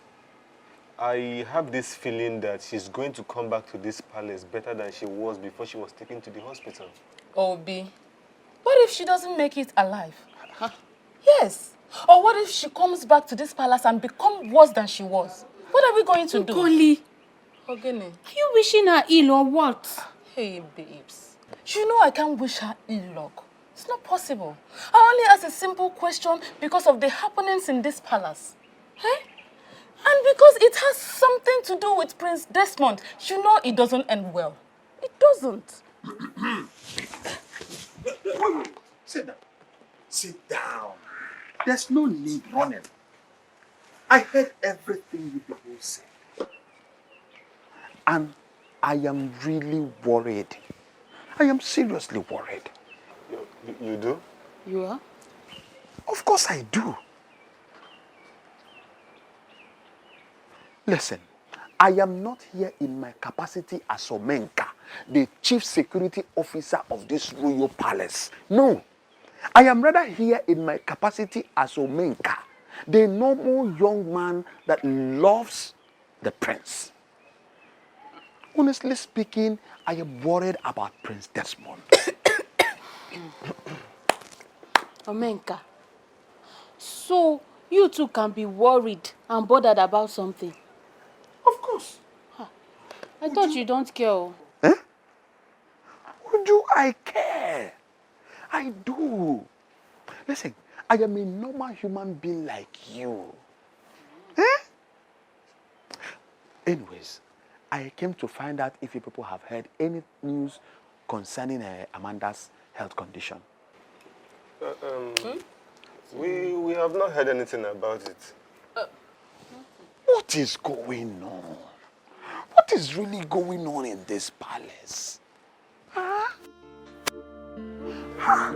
I have this feeling that she's going to come back to this palace better than she was before she was taken to the hospital. Obi, what if she doesn't make it alive? Huh? Yes. Or what if she comes back to this palace and becomes worse than she was? What are we going to do? Nkoli, Ogene, are you wishing her ill or what? Hey, babes. You know I can't wish her ill luck. It's not possible. I only asked a simple question because of the happenings in this palace. Eh? And because it has something to do with Prince Desmond, you know it doesn't end well. It doesn't. Wait. Sit down. Sit down. There's no need running. I heard everything you people said. And I am really worried. I am seriously worried. You do? You are? Of course I do. Listen, I am not here in my capacity as Omenka, the chief security officer of this royal palace. No, I am rather here in my capacity as Omenka, the normal young man that loves the prince. Honestly speaking, I am worried about Prince Desmond. Omenka, so you two can be worried and bothered about something? Of course. I thought you don't care. Eh? Do I care? I do. Listen, I am a normal human being like you. Eh? Anyways, I came to find out if you people have heard any news concerning Amanda's health condition. We have not heard anything about it. What is going on? What is really going on in this palace? Huh? Huh?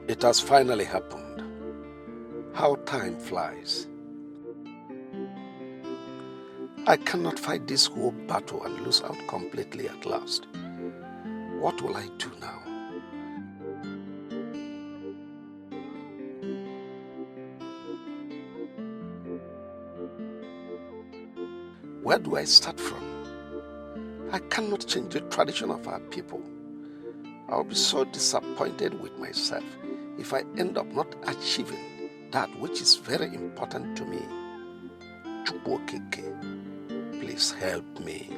It has finally happened. How time flies. I cannot fight this whole battle and lose out completely at last. What will I do now? Where do I start from? I cannot change the tradition of our people. I'll be so disappointed with myself if I end up not achieving that which is very important to me. Chukwokeke, please help me.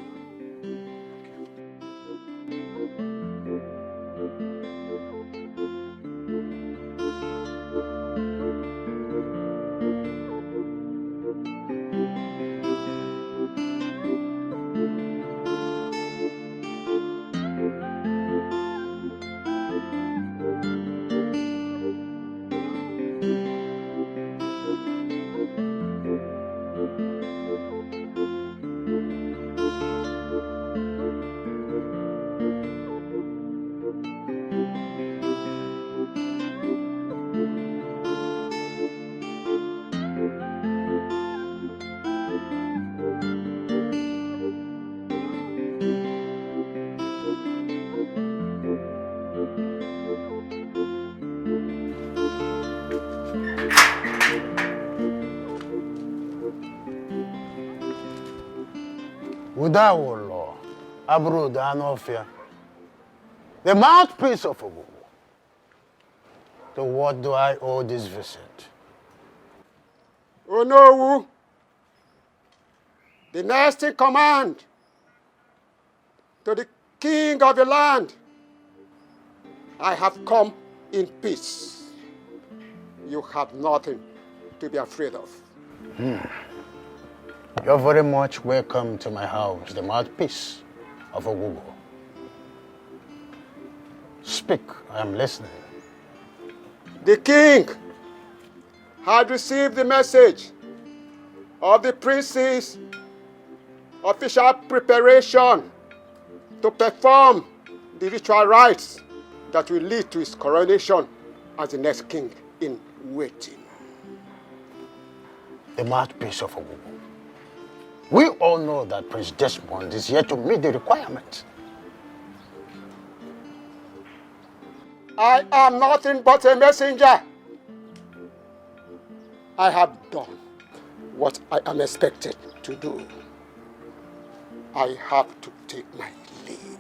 Udawolo, Abru Danofia, the mouthpiece of Ogugu. To what do I owe this visit? Onowu, the next in command to the king of the land. I have come in peace. You have nothing to be afraid of. You're very much welcome to my house, the mouthpiece of Ogugu. Speak, I am listening. The king had received the message of the prince's official preparation to perform the ritual rites that will lead to his coronation as the next king in waiting. The mouthpiece of Ogugu. We all know that Prince Desmond is here to meet the requirement. I am nothing but a messenger. I have done what I am expected to do. I have to take my leave.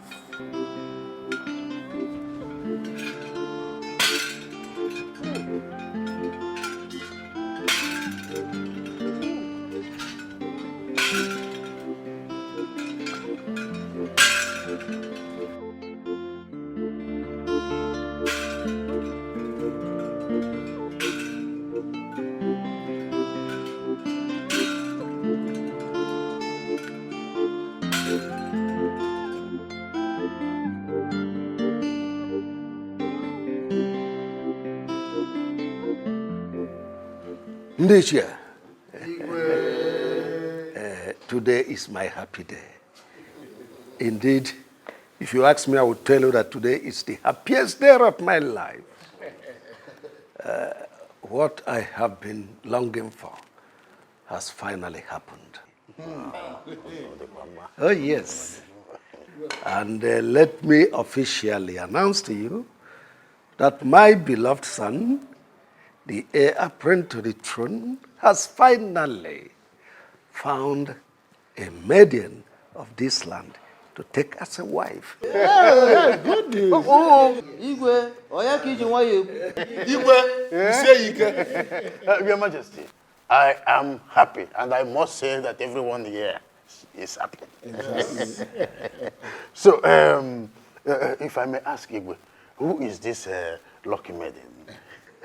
Ndesia, today is my happy day. Indeed, if you ask me, I would tell you that today is the happiest day of my life. What I have been longing for has finally happened. Oh, yes. And let me officially announce to you that my beloved son, the heir apparent to the throne, has finally found a maiden of this land to take as a wife. Good news. Iyke, you say Iyke. Your Majesty, I am happy, and I must say that everyone here is happy. So, if I may ask Iyke, who is this lucky maiden?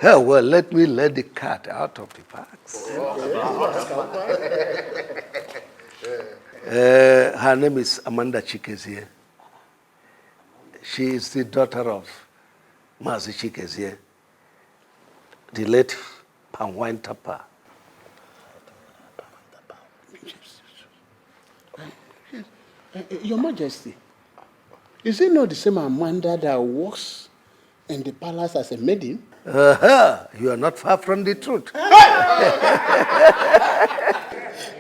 Oh, well, let me let the cat out of the box. Her name is Amanda Chikezie. She is the daughter of Mazi Chikezie, the late Panwine Tapa. Your Majesty, is it not the same Amanda that works in the palace as a maiden? You are not far from the truth.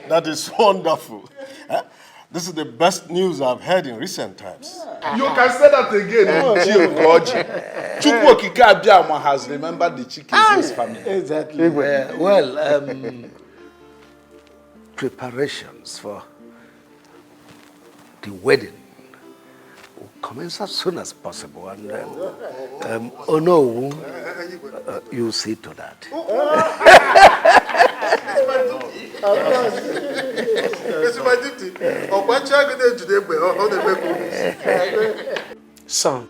That is wonderful. This is the best news I've heard in recent times. You can say that again. Chukwokike Abiyama has remembered the Chikeze's family. Exactly. Preparations for the wedding will commence as soon as possible. And oh no, you'll see to that. Son.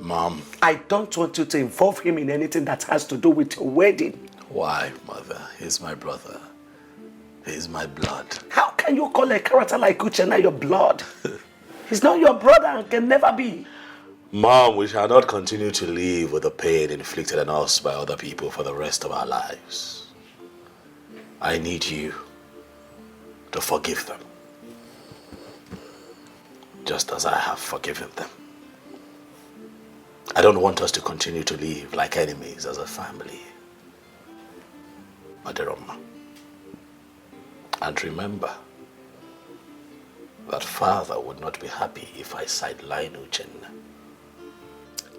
Mom. I don't want you to involve him in anything that has to do with your wedding. Why, Mother? He's my brother. He's my blood. How can you call a character like Uchenna your blood? He's not your brother and can never be. Mom, we shall not continue to live with the pain inflicted on us by other people for the rest of our lives. I need you to forgive them, just as I have forgiven them. I don't want us to continue to live like enemies as a family. Aderoma. And remember that father would not be happy if I sideline Uchenna.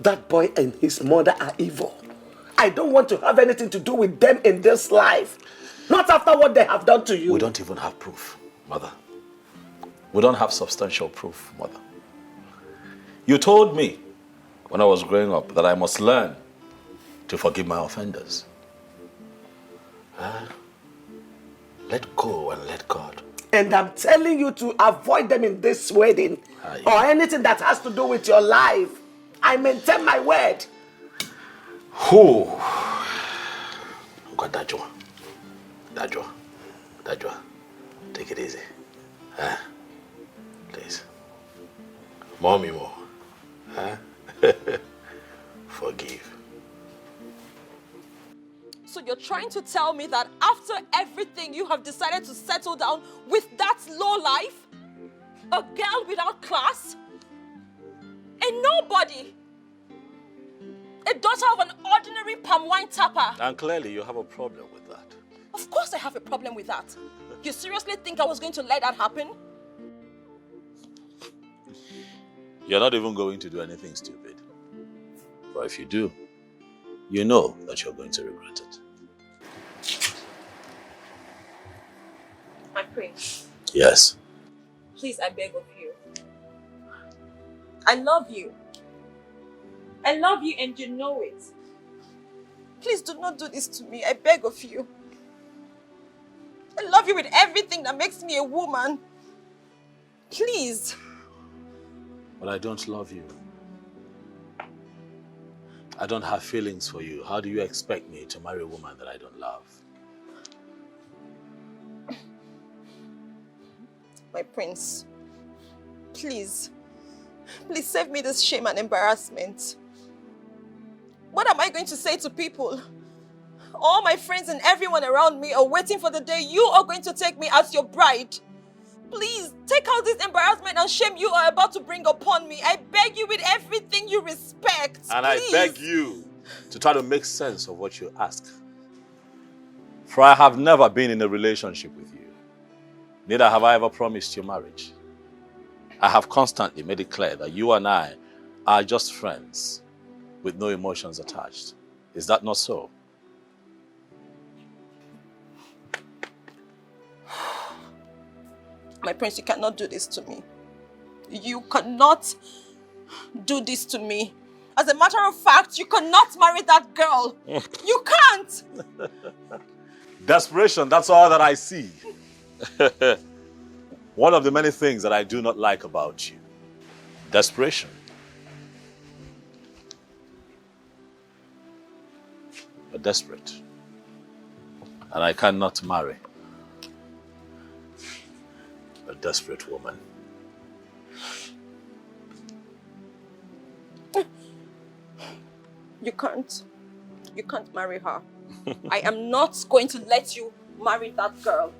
That boy and his mother are evil. I don't want to have anything to do with them in this life. Not after what they have done to you. We don't even have proof, Mother. We don't have substantial proof, Mother. You told me when I was growing up that I must learn to forgive my offenders. Let go and let God. And I'm telling you to avoid them in this wedding or anything that has to do with your life. I maintain my word. Who? God, Dajwa, take it easy. Please. Mommy more. Forgive. So you're trying to tell me that after everything you have decided to settle down with that low life? A girl without class? A nobody? A daughter of an ordinary palm wine tapper? And clearly you have a problem with that. Of course I have a problem with that. You seriously think I was going to let that happen? You're not even going to do anything stupid. But if you do, you know that you're going to regret it. My prince. Yes. Please, I beg of you. I love you. I love you and you know it. Please do not do this to me. I beg of you. I love you with everything that makes me a woman. Please. But I don't love you. I don't have feelings for you. How do you expect me to marry a woman that I don't love? My prince, please save me this shame and embarrassment. What am I going to say to people? All my friends and everyone around me are waiting for the day you are going to take me as your bride. Please, take out this embarrassment and shame you are about to bring upon me. I beg you with everything you respect. And please. I beg you to try to make sense of what you ask. For I have never been in a relationship with you. Neither have I ever promised you marriage. I have constantly made it clear that you and I are just friends with no emotions attached. Is that not so? My prince, you cannot do this to me. You cannot do this to me. As a matter of fact, you cannot marry that girl. You can't! Desperation, that's all that I see. One of the many things that I do not like about you. Desperation. You're desperate. And I cannot marry a desperate woman. You can't. You can't marry her. I am not going to let you marry that girl.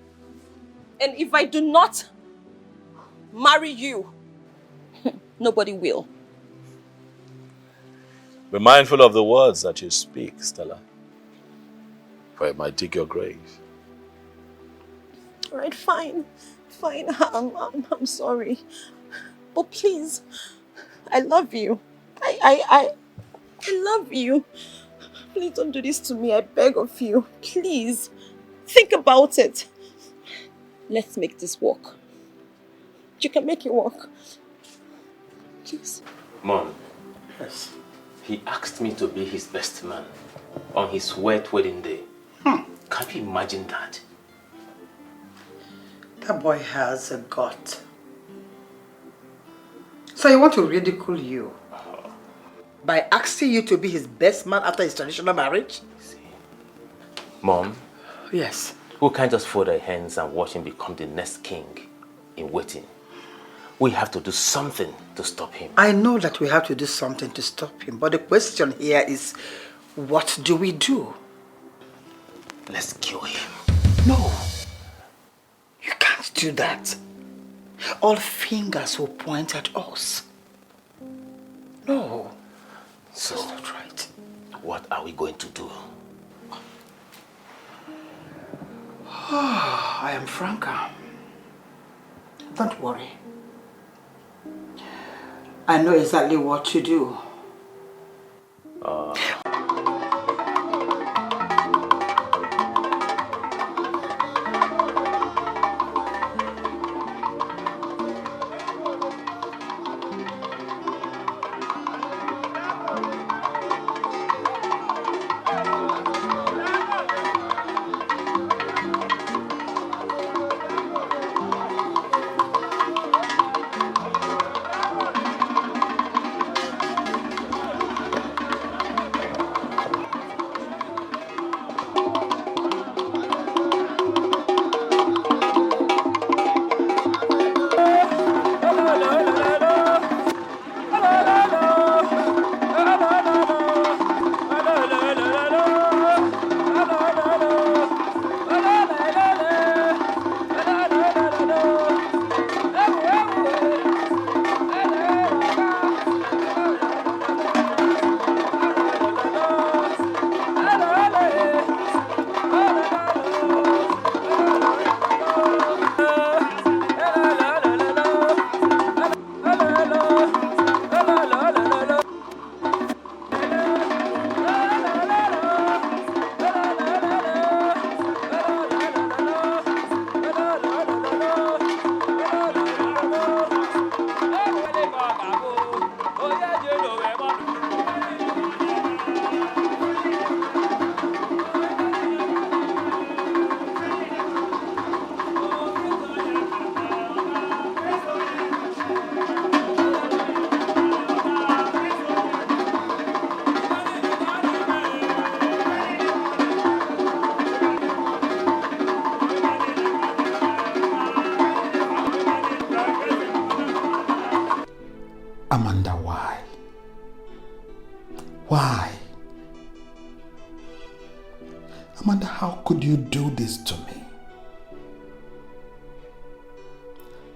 And if I do not marry you, nobody will. Be mindful of the words that you speak, Stella, for it might dig your grave. All right, fine. Fine, I'm sorry. But please, I love you. I love you. Please don't do this to me. I beg of you. Please, think about it. Let's make this work. You can make it work. Please. Mom. Yes. He asked me to be his best man on his wet wedding day. Can you imagine that? That boy has a gut. So you want to ridicule you by asking you to be his best man after his traditional marriage? Mom? Yes. We can't just fold our hands and watch him become the next king in waiting. We have to do something to stop him. I know that we have to do something to stop him, but the question here is, what do we do? Let's kill him. No. You can't do that. All fingers will point at us. No. So, that's not right. What are we going to do? I am Franca. Don't worry. I know exactly what to do. Why? Amanda, how could you do this to me?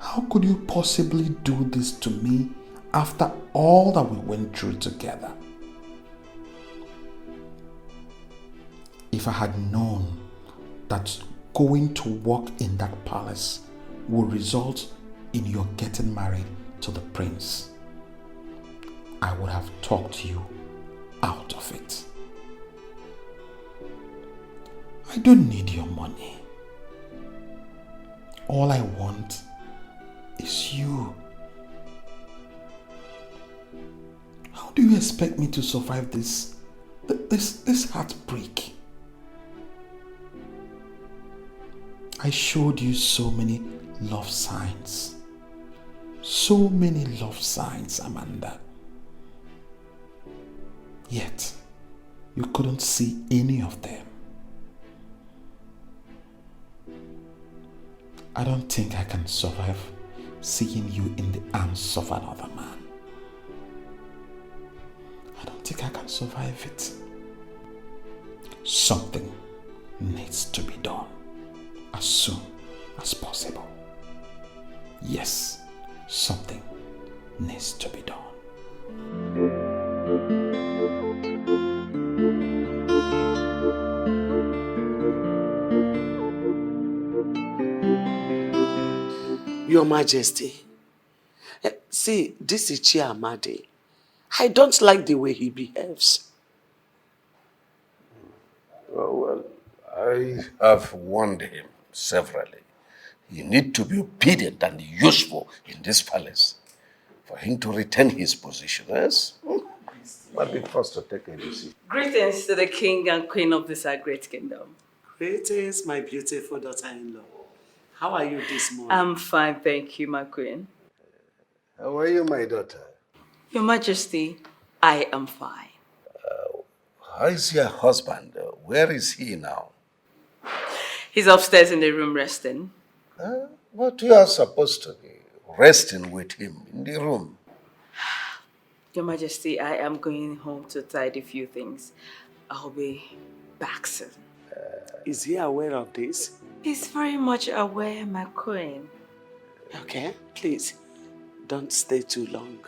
How could you possibly do this to me after all that we went through together? If I had known that going to work in that palace would result in your getting married to the prince, I would have talked you out of it. I don't need your money. All I want is you. How do you expect me to survive this heartbreak? I showed you so many love signs. So many love signs, Amanda. Yet, you couldn't see any of them. I don't think I can survive seeing you in the arms of another man. I don't think I can survive it. Something needs to be done as soon as possible. Yes, something needs to be done. Your Majesty, see, this is Chiamadi. I don't like the way he behaves. Well, I have warned him severally. You need to be obedient and useful in this palace for him to retain his position, yes? Might be forced to take a decision. Greetings to the king and queen of this our great kingdom. Greetings, my beautiful daughter-in-law. How are you this morning? I'm fine, thank you, my queen. How are you, my daughter? Your Majesty, I am fine. How is your husband? Where is he now? He's upstairs in the room resting. But you are supposed to be resting with him in the room. Your Majesty, I am going home to tidy a few things. I'll be back soon. Is he aware of this? He's very much aware, my queen. Okay, please, don't stay too long.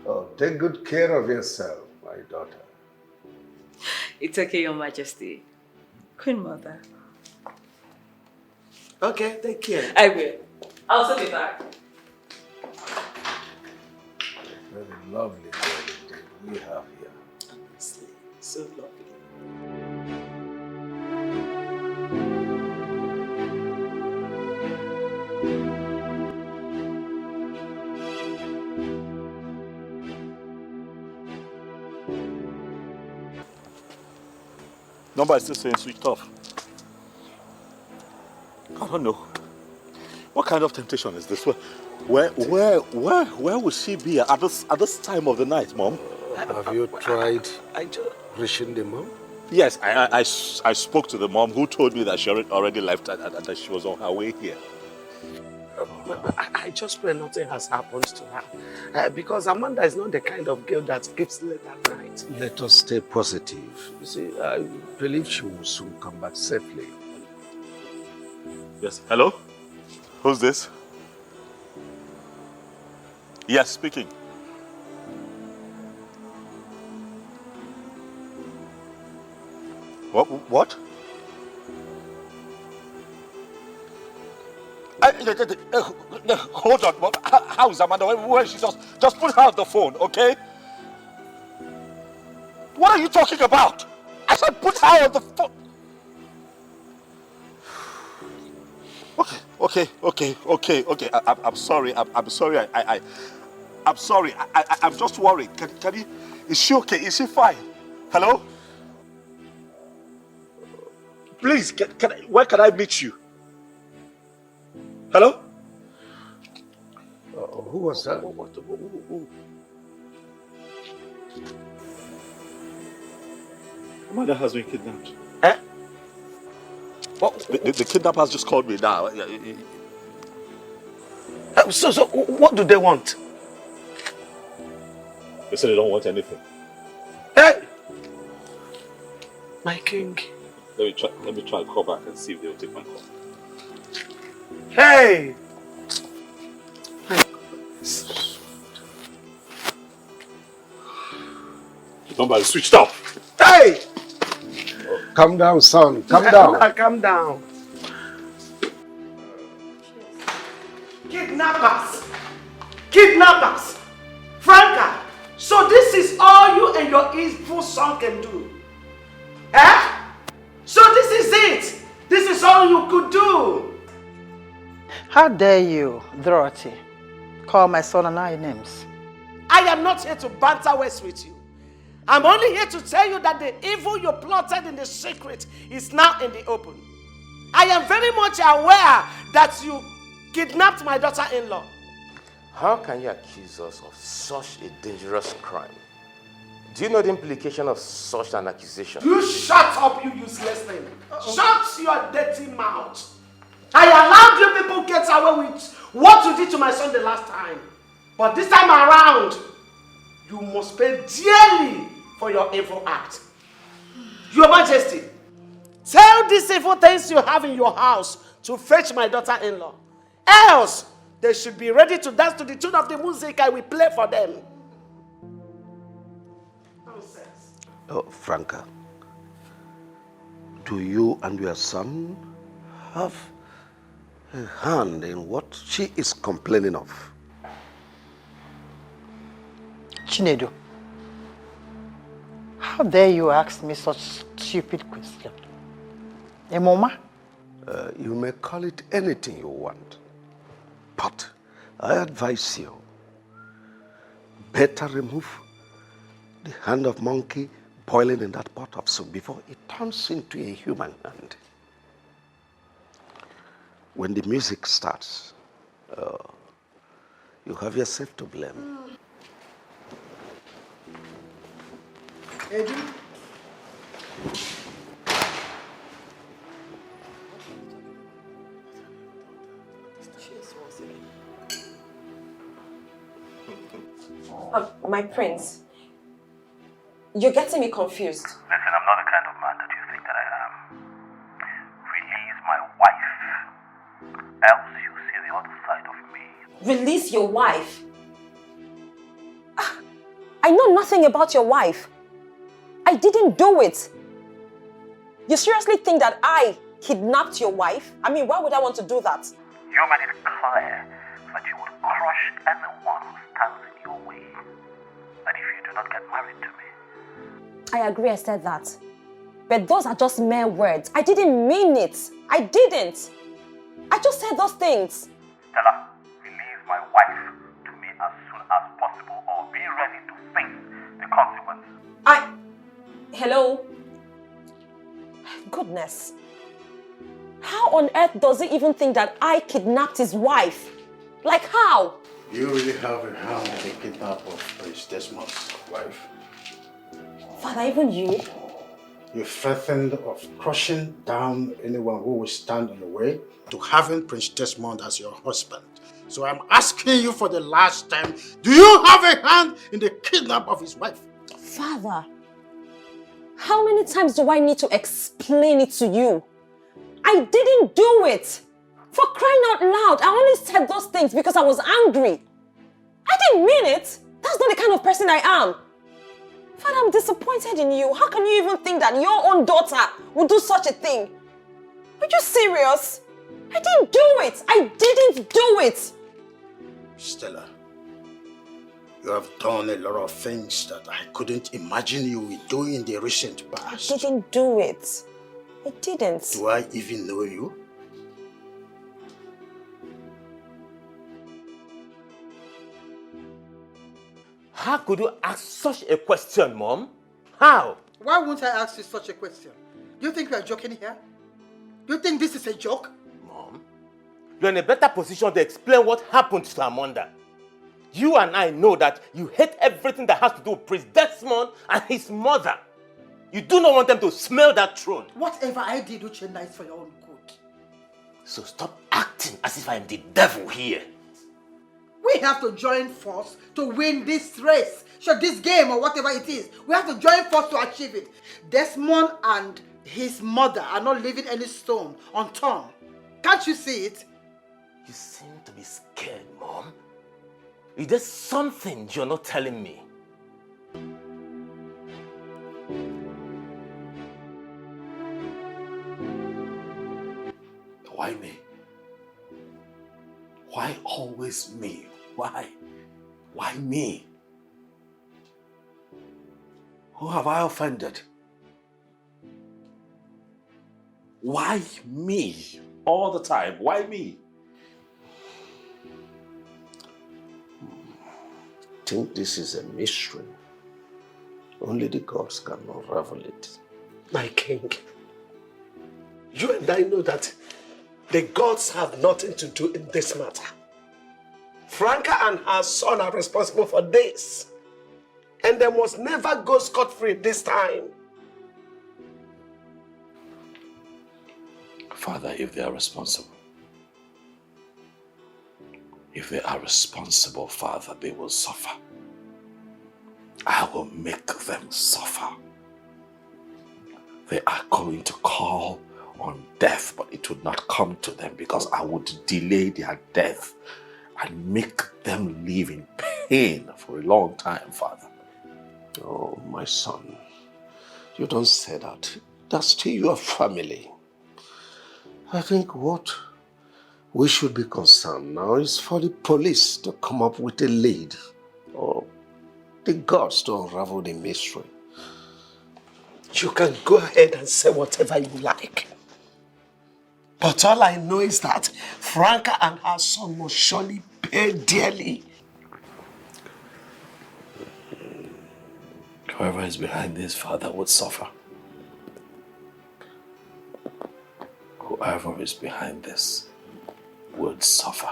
Oh, take good care of yourself, my daughter. It's okay, Your Majesty. Queen Mother. Okay, take care. I will. I'll soon be back. Very lovely day we have here. Honestly, so lovely. Number is still saying switched off. I don't know. What kind of temptation is this? Where would she be at this time of the night, Mom? Have you tried reaching the mom? Yes, I spoke to the mom who told me that she already left and that she was on her way here. I just pray nothing has happened to her. Because Amanda is not the kind of girl that sleeps late at night. Let us stay positive. You see, I believe she will soon come back safely. Yes, hello? Who's this? Yes, speaking. What? Hold on. How is Amanda? Where is she? Just put her on the phone, okay? What are you talking about? I said put her on the phone. Okay. I'm sorry. I'm sorry. I'm sorry. I'm just worried. Can you? Is she okay? Is she fine? Hello? Please, where can I meet you? Hello? Who was that? Amanda has been kidnapped. Eh? The kidnappers just called me now. So what do they want? They said they don't want anything. Hey! My king. Let me try and call back and see if they'll take my call. Hey! The number is switched off. Hey! Calm down, son. Calm down. Calm down. Kidnappers! Kidnappers! Franca! So this is all you and your evil son can do? Eh? So this is it? This is all you could do? How dare you, Dorothy, call my son and I names? I am not here to banter words with you. I'm only here to tell you that the evil you plotted in the secret is now in the open. I am very much aware that you kidnapped my daughter-in-law. How can you accuse us of such a dangerous crime? Do you know the implication of such an accusation? You shut up, you useless thing. Shut your dirty mouth. I allowed you people get away with what you did to my son the last time. But this time around, you must pay dearly for your evil act. Your Majesty, tell these evil things you have in your house to fetch my daughter-in-law. Else, they should be ready to dance to the tune of the music I will play for them. Oh, Franca, do you and your son have a hand in what she is complaining of? Chinedu, how dare you ask me such stupid question? A mama? You may call it anything you want, but I advise you, better remove the hand of monkey boiling in that pot of soup before it turns into a human hand. When the music starts, you have yourself to blame. Edu? My prince, you're getting me confused. Listen, I'm not the kind of man that you think that I am. Release my wife, else you'll see the other side of me. Release your wife? I know nothing about your wife. I didn't do it. You seriously think that I kidnapped your wife? I mean, why would I want to do that? You made it clear that you would crush anyone who stands in your way. And if you do not get married to me. I agree I said that. But those are just mere words. I didn't mean it. I didn't. I just said those things. Stella, release my wife to me as soon as possible or be ready to face the consequences. Hello? Goodness. How on earth does he even think that I kidnapped his wife? Like how? You really have a hand in the kidnap of Prince Desmond's wife. Father, even you? You threatened of crushing down anyone who will stand in the way to having Prince Desmond as your husband. So I'm asking you for the last time, do you have a hand in the kidnap of his wife? Father, how many times do I need to explain it to you? I didn't do it. For crying out loud, I only said those things because I was angry. I didn't mean it. That's not the kind of person I am. Father, I'm disappointed in you. How can you even think that your own daughter would do such a thing? Are you serious? I didn't do it. I didn't do it. Stella, you have done a lot of things that I couldn't imagine you would do in the recent past. I didn't do it. I didn't. Do I even know you? How could you ask such a question, Mom? How? Why won't I ask you such a question? Do you think we are joking here? Do you think this is a joke? Mom, you're in a better position to explain what happened to Amanda. You and I know that you hate everything that has to do with Prince Desmond and his mother. You do not want them to smell that throne. Whatever I did, Uchenna, is for your own good. So stop acting as if I am the devil here. We have to join force to win this race. Sure, this game or whatever it is. We have to join force to achieve it. Desmond and his mother are not leaving any stone unturned. Can't you see it? You seem to be scared, Mom. Is there something you're not telling me? Why me? Why always me? Why? Why me? Who have I offended? Why me? All the time, why me? I think this is a mystery. Only the gods can unravel it. My king, you and I know that the gods have nothing to do in this matter. Franca and her son are responsible for this. And they must never go scot-free this time. Father, if they are responsible, Father, they will suffer. I will make them suffer. They are going to call on death, but it would not come to them because I would delay their death and make them live in pain for a long time, Father. Oh, my son, you don't say that. That's still your family. I think what we should be concerned now is for the police to come up with a lead, or the gods to unravel the mystery. You can go ahead and say whatever you like. But all I know is that Franca and her son must surely pay dearly. Whoever is behind this, Father, would suffer. Whoever is behind this would suffer.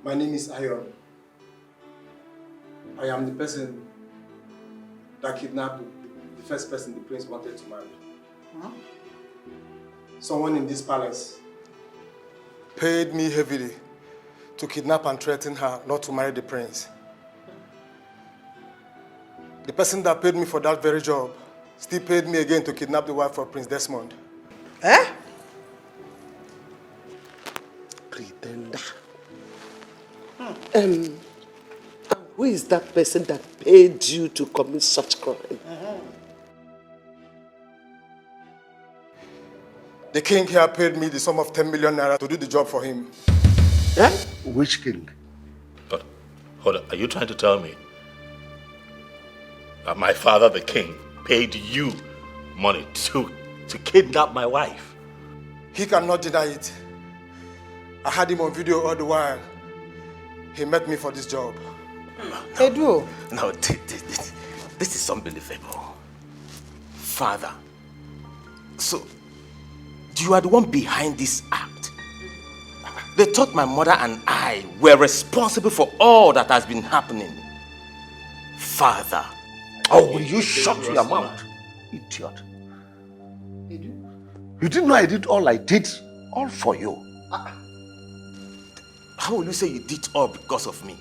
My name is Ayon. I am the person that kidnapped the first person the prince wanted to marry. Huh? Someone in this palace paid me heavily to kidnap and threaten her not to marry the prince. The person that paid me for that very job still paid me again to kidnap the wife of Prince Desmond. Eh? Pretender. Who is that person that paid you to commit such crime? The king here paid me the sum of 10 million naira to do the job for him. Eh? Which king? But, hold on, are you trying to tell me that my father, the king, paid you money to kidnap my wife? He cannot deny it. I had him on video all the while. He met me for this job. Edu. No, this is unbelievable. Father, so you are the one behind this act. They thought my mother and I were responsible for all that has been happening. Father. Oh, will you shut your mouth, idiot? You didn't know I did all I did, all for you. How will you say you did all because of me?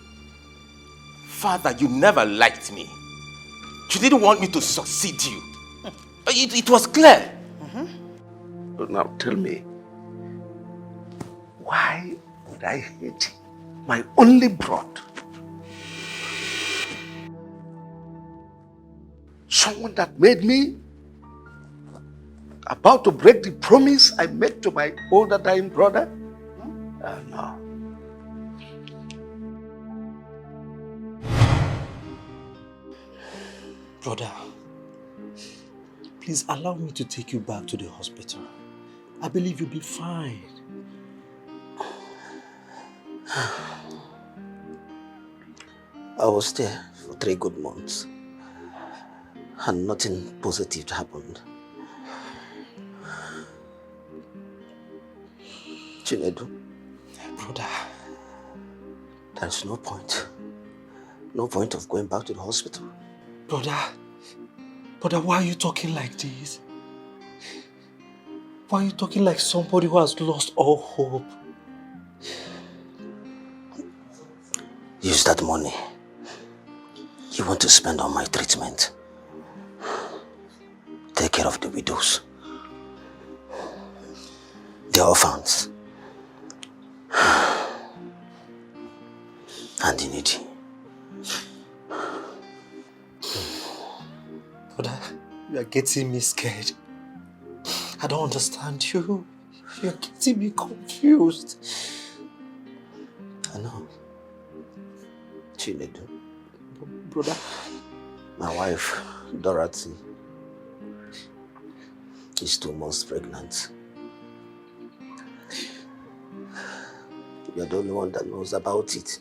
Father, you never liked me. You didn't want me to succeed you. It was clear. But now tell me, why would I hate my only brother? Someone that made me about to break the promise I made to my older dying brother? No. Brother, please allow me to take you back to the hospital. I believe you'll be fine. I was there for 3 good months and nothing positive happened. Chinedu. Brother, there's no point. No point of going back to the hospital. Brother, why are you talking like this? Why are you talking like somebody who has lost all hope? Use that money you want to spend on my treatment. Take care of the widows, the orphans, and the needy. Brother, you are getting me scared. I don't understand you. You're getting me confused. I know. Chinedu. Brother. My wife, Dorothy, is 2 months pregnant. You're the only one that knows about it.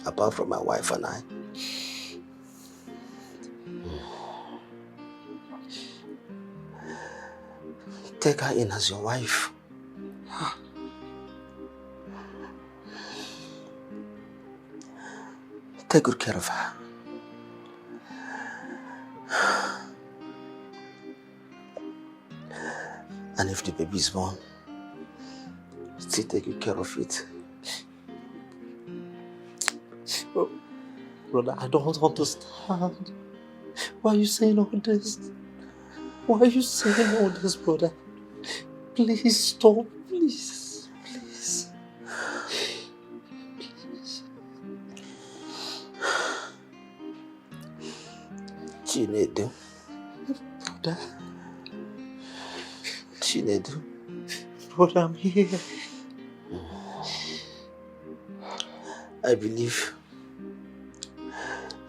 Apart from my wife and I. Take her in as your wife. Take good care of her. And if the baby is born, still take good care of it. Brother, I don't understand. Why are you saying all this? Why are you saying all this, brother? Please stop, please. Please. Chinedu. Brother. Chinedu. Brother, I'm here. I believe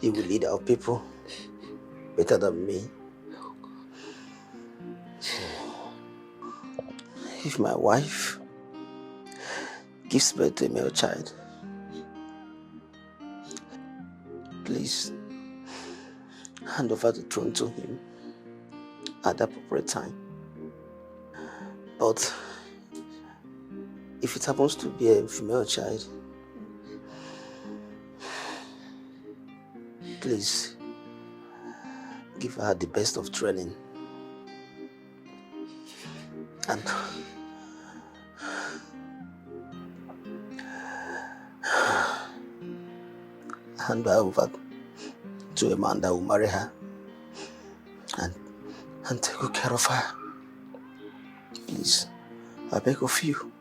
you will lead our people better than me. If my wife gives birth to a male child, please hand over the throne to him at the appropriate time. But if it happens to be a female child, please give her the best of training and hand her over to a man that will marry her and take good care of her. Please, I beg of you.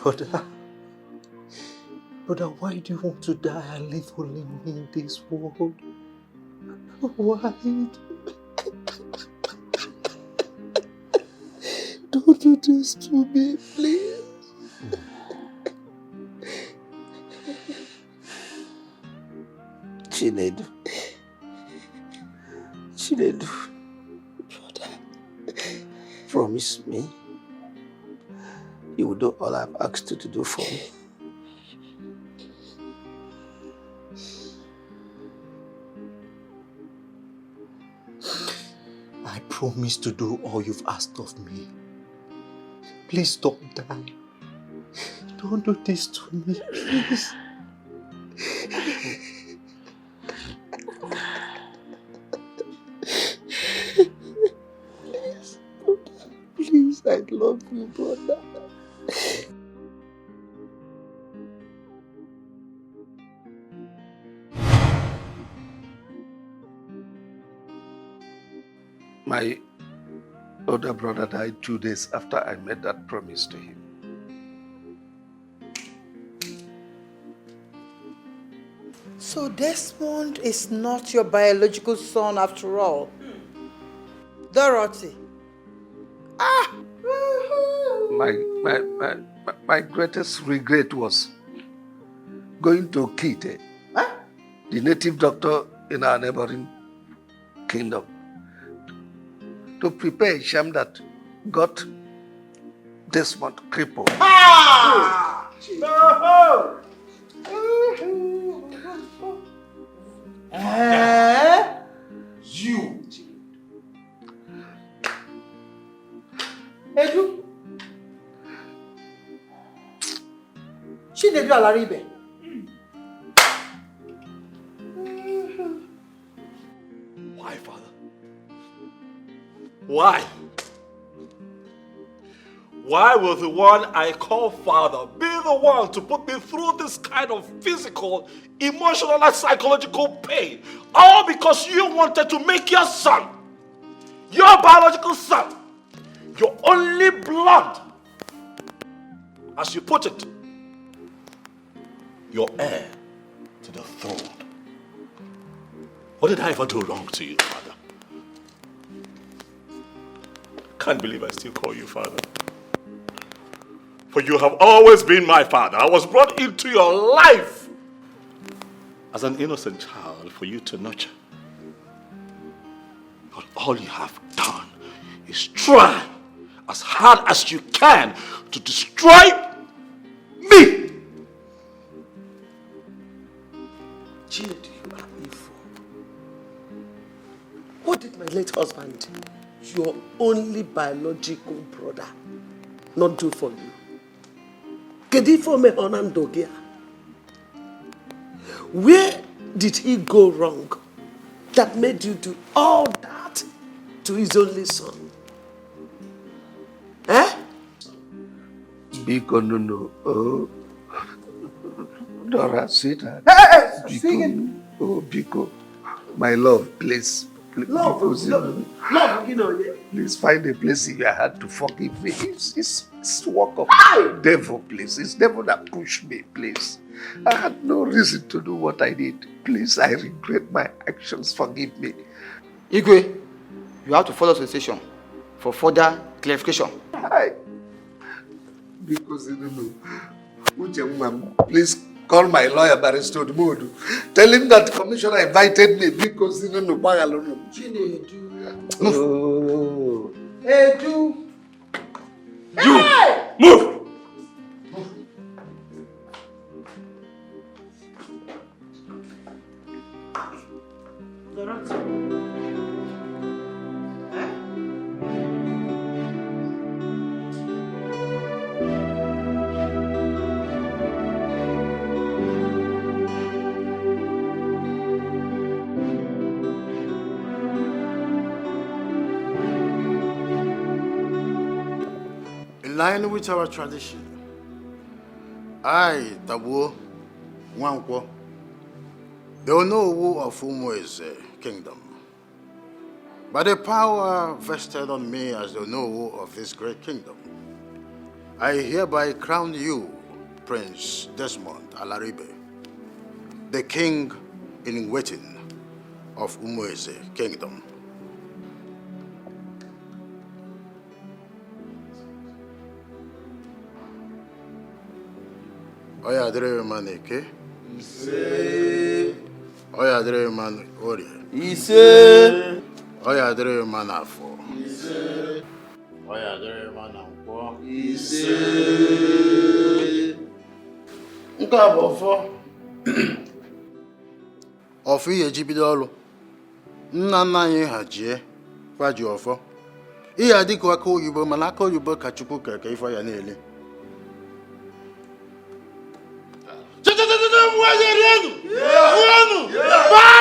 Brother, why do you want to die and leave only me in this world? Why? Don't do this to me, please. Chinedu. Chinedu. Brother, promise me you will do all I've asked you to do for me. I promise to do all you've asked of me. Please don't die. Don't do this to me, please. Please, I love you, brother. My older brother died 2 days after I made that promise to him. So Desmond is not your biological son after all. Dorothy. My greatest regret was going to Iyke, the native doctor in our neighboring kingdom, to prepare a sham that got Desmond crippled. You. Edu. Chinedu Alaribe. Why, Father? Why? Why will the one I call Father be the one to put me through this kind of physical, emotional, and psychological pain? All because you wanted to make your son, your biological son, your only blood, as you put it, your heir to the throne. What did I ever do wrong to you, Father? Can't believe I still call you Father. For you have always been my father. I was brought into your life as an innocent child for you to nurture. But all you have done is try as hard as you can to destroy me. Jude, you are evil. What did my late husband, your only biological brother, not do for you? Where did he go wrong that made you do all that to his only son? Eh? Biko no. Oh. Dora, sweetheart. Biko. Oh, Biko. My love, please. Love, you know, yeah. Please find a place in your heart to forgive me. It's work of devil, please. It's devil that pushed me, please. I had no reason to do what I did. Please, I regret my actions. Forgive me. Iyke, you have to follow the station for further clarification. Hi. Because you don't know. Please call my lawyer, Barrister Modu. Tell him that the commissioner invited me because you don't know. Move. Edu. You! Hey! Move! In line with our tradition, I, Tabu Nwankwo, the Onowu of Umueze Kingdom, by the power vested on me as the Onowu of this great kingdom, I hereby crown you, Prince Desmond Alaribe, the king in waiting of Umueze Kingdom. Oya dere man Iyke. Ise. Oya dere man Orie. Ise. Oya dere man Afo. Ise. Oya dere man Nkwo. Ise. Nke a bụ ọfọ. Ọfọ ihe ji bido ọrụ. Nna nna anyị ha jie kwa ji ọfọ. Ihe adịkwa aka oyibo mana aka oyibo ka Chukwu keke ife ya na-ele. Bye!